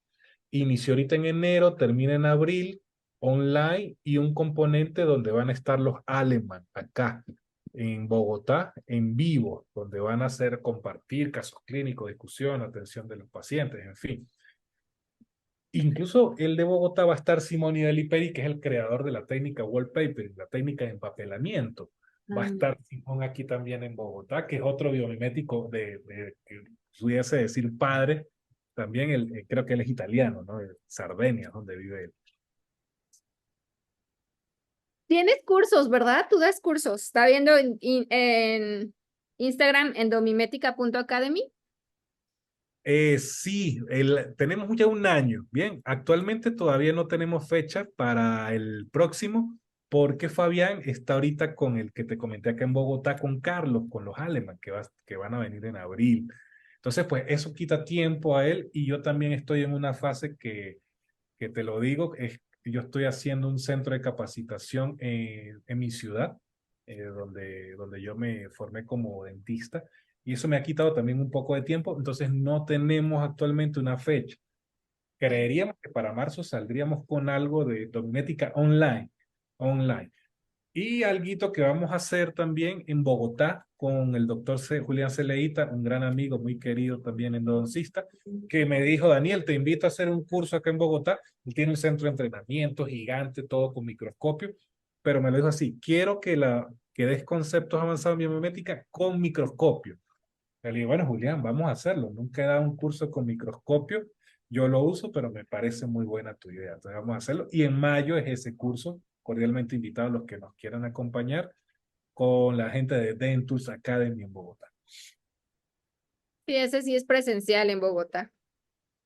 inició ahorita en enero, termina en abril, online, y un componente donde van a estar los Aleman acá en Bogotá, en vivo, donde van a hacer compartir casos clínicos, discusión, atención de los pacientes, en fin. Incluso el de Bogotá va a estar Simone Deliperi, que es el creador de la técnica wallpaper, la técnica de empapelamiento. Va a Ah, estar Simón aquí también en Bogotá, que es otro biomimético que pudiese decir padre. También creo que él es italiano, ¿no? De Sardenia, donde vive él. tienes cursos, ¿verdad? Tú das cursos. Está viendo en Instagram en domimética.academy. Sí, tenemos ya un año. Bien, actualmente todavía no tenemos fecha para el próximo, porque Fabián está ahorita con el que te comenté acá en Bogotá, con Carlos, con los Aleman, que van a venir en abril. Entonces, pues eso quita tiempo a él y yo también estoy en una fase que te lo digo, es que yo estoy haciendo un centro de capacitación en mi ciudad, donde yo me formé como dentista, y eso me ha quitado también un poco de tiempo, entonces no tenemos actualmente una fecha. Creeríamos que para marzo saldríamos con algo de domética online. Y alguito que vamos a hacer también en Bogotá con el doctor Julián Celeita, un gran amigo, muy querido también endodoncista, que me dijo, Daniel, te invito a hacer un curso acá en Bogotá. Él tiene un centro de entrenamiento gigante, todo con microscopio, pero me lo dijo así, quiero que des conceptos avanzados en biomimética con microscopio. Le digo, bueno, Julián, vamos a hacerlo. Nunca he dado un curso con microscopio. Yo lo uso, pero me parece muy buena tu idea. Entonces vamos a hacerlo. Y en mayo es ese curso. Cordialmente invitados a los que nos quieran acompañar con la gente de Dentus Academy en Bogotá. Sí, ese sí es presencial en Bogotá.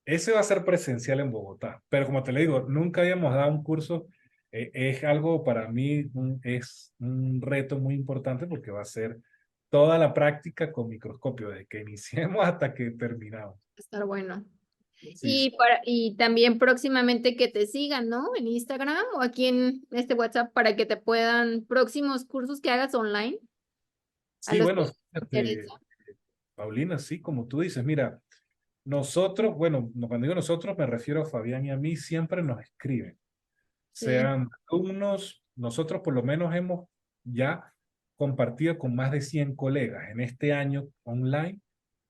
Ese va a ser presencial en Bogotá. Pero como te le digo, nunca habíamos dado un curso. Es algo para mí, es un reto muy importante porque va a ser toda la práctica con microscopio, desde que iniciemos hasta que terminamos. Va a estar bueno. Sí, sí. Y también próximamente que te sigan, ¿no? En Instagram o aquí en este WhatsApp para que te puedan próximos cursos que hagas online a Sí, los que bueno, les fíjate, interesa. Paulina, sí, como tú dices, mira, nosotros, bueno, cuando digo nosotros me refiero a Fabián y a mí, siempre nos escriben, Sí. sean alumnos, nosotros por lo menos hemos ya compartido con más de 100 colegas. En este año online,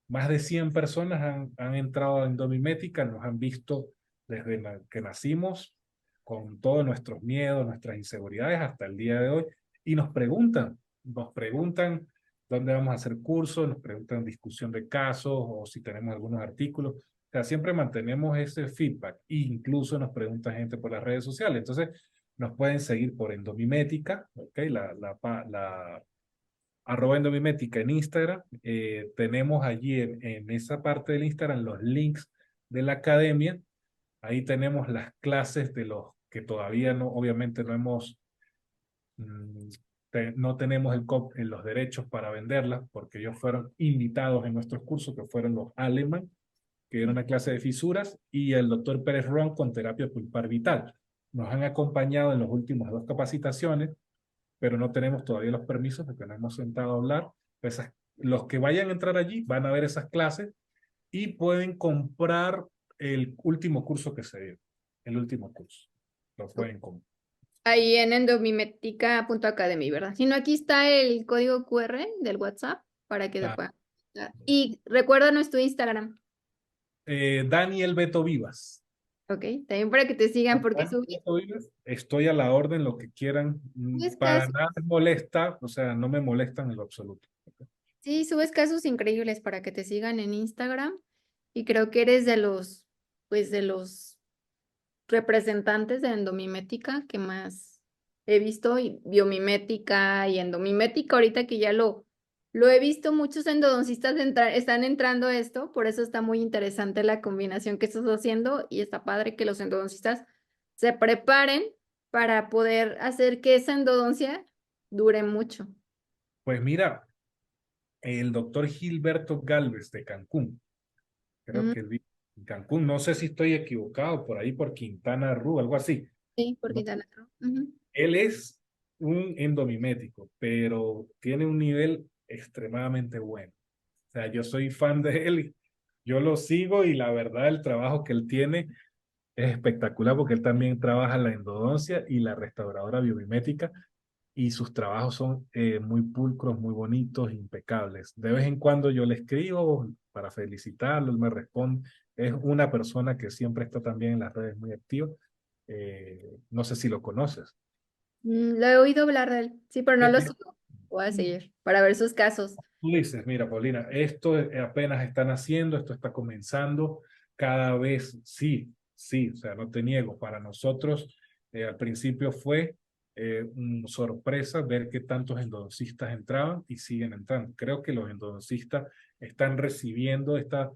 más de 100 personas han entrado en Domimética, nos han visto desde que nacimos, con todos nuestros miedos, nuestras inseguridades hasta el día de hoy, y nos preguntan dónde vamos a hacer cursos, nos preguntan discusión de casos o si tenemos algunos artículos. O sea, siempre mantenemos ese feedback e incluso nos pregunta gente por las redes sociales. Entonces, nos pueden seguir por Endomimética, ¿ok? La arroba Endomimética en Instagram. Tenemos allí en esa parte del Instagram los links de la academia. Ahí tenemos las clases de los que todavía no, obviamente no hemos, no tenemos los derechos para venderlas, porque ellos fueron invitados en nuestros cursos, que fueron los Aleman, que era una clase de fisuras, y el doctor Pérez Ron con terapia pulpar vital. Nos han acompañado en las últimas 2 capacitaciones, pero no tenemos todavía los permisos porque no hemos sentado a hablar. Los que vayan a entrar allí van a ver esas clases y pueden comprar el último curso que se dio, el último curso. Lo pueden comprar. Ahí en endomimetica.academy, ¿verdad? Si no, aquí está el código QR del WhatsApp para que lo puedan. Y recuérdanos tu Instagram. Daniel Beto Vivas. Ok, también para que te sigan porque Estoy a la orden, lo que quieran. subes Para casos, nada me molesta, o sea, no me molestan en lo absoluto. sí, subes casos increíbles para que te sigan en Instagram y creo que eres pues de los representantes de endomimética que más he visto y biomimética y endomimética ahorita que ya lo he visto, muchos endodoncistas están entrando a esto, por eso está muy interesante la combinación que estás haciendo y está padre que los endodoncistas se preparen para poder hacer que esa endodoncia dure mucho. Pues mira, el doctor Gilberto Galvez de Cancún, creo Mm, que vive en Cancún, no sé si estoy equivocado, por ahí por Quintana Roo, algo así. sí, porque ¿No? están. Ujú. Él es un endomimético, pero tiene un nivel extremadamente bueno. O sea, yo soy fan de él, yo lo sigo y la verdad el trabajo que él tiene es espectacular porque él también trabaja la endodoncia y la restauradora biomimética y sus trabajos son muy pulcros, muy bonitos, impecables. De vez en cuando yo le escribo para felicitarlo, él me responde. Es una persona que siempre está también en las redes muy activa. No sé si lo conoces. Lo he oído hablar de él, sí, pero no lo Eh, sigo. Voy a seguir para ver sus casos. Tú dices, mira, Paulina, esto apenas están haciendo, esto está comenzando, cada vez sí, sí, o sea, no te niego, para nosotros al principio fue una sorpresa ver que tantos endodoncistas entraban y siguen entrando. Creo que los endodoncistas están recibiendo esta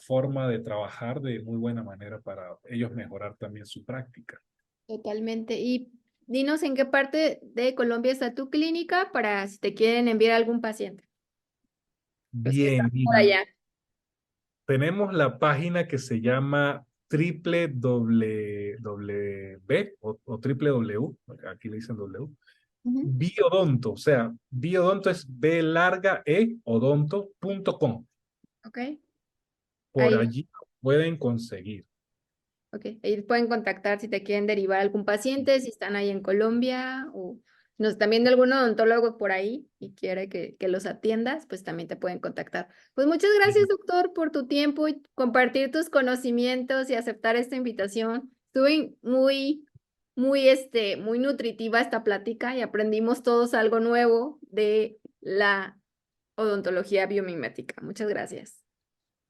forma de trabajar de muy buena manera para ellos mejorar también su práctica. Totalmente. Y dinos en qué parte de Colombia está tu clínica para si te quieren enviar algún paciente. Pues que están Bien, por mira, allá. tenemos la página que se llama www o www, aquí le dicen W, Ujú. Biodonto, o sea, Biodonto es B larga E odonto.com. Ok. Por Ahí, allí pueden conseguir. ok. Ahí pueden contactar si te quieren derivar algún paciente, si están ahí en Colombia o nos están viendo algún odontólogo por ahí y quiere que los atiendas, pues también te pueden contactar. Pues muchas gracias, doctor, por tu tiempo y compartir tus conocimientos y aceptar esta invitación. Estuve muy nutritiva esta plática y aprendimos todos algo nuevo de la odontología biomimética. Muchas gracias.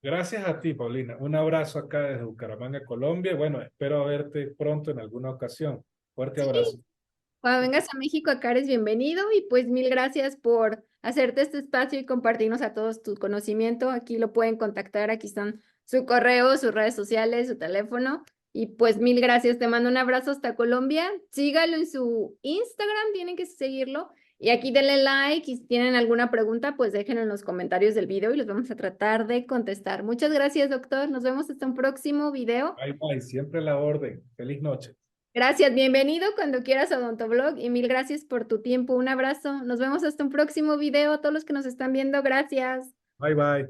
Gracias a ti, Paulina. Un abrazo acá desde Bucaramanga, Colombia. Bueno, espero verte pronto en alguna ocasión. Fuerte Sí, abrazo. cuando vengas a México, acá eres bienvenido y pues mil gracias por hacerte este espacio y compartirnos a todos tu conocimiento. Aquí lo pueden contactar, aquí están su correo, sus redes sociales, su teléfono. Y pues mil gracias, te mando un abrazo hasta Colombia. Sígalo en su Instagram, tienen que seguirlo. Y aquí denle like y si tienen alguna pregunta, pues déjenlo en los comentarios del video y los vamos a tratar de contestar. Muchas gracias, doctor. Nos vemos hasta un próximo video. Bye, bye. Siempre la orden. Feliz noche. Gracias, bienvenido cuando quieras a Odontoblog y mil gracias por tu tiempo. Un abrazo. Nos vemos hasta un próximo video. A todos los que nos están viendo, gracias. Bye, bye.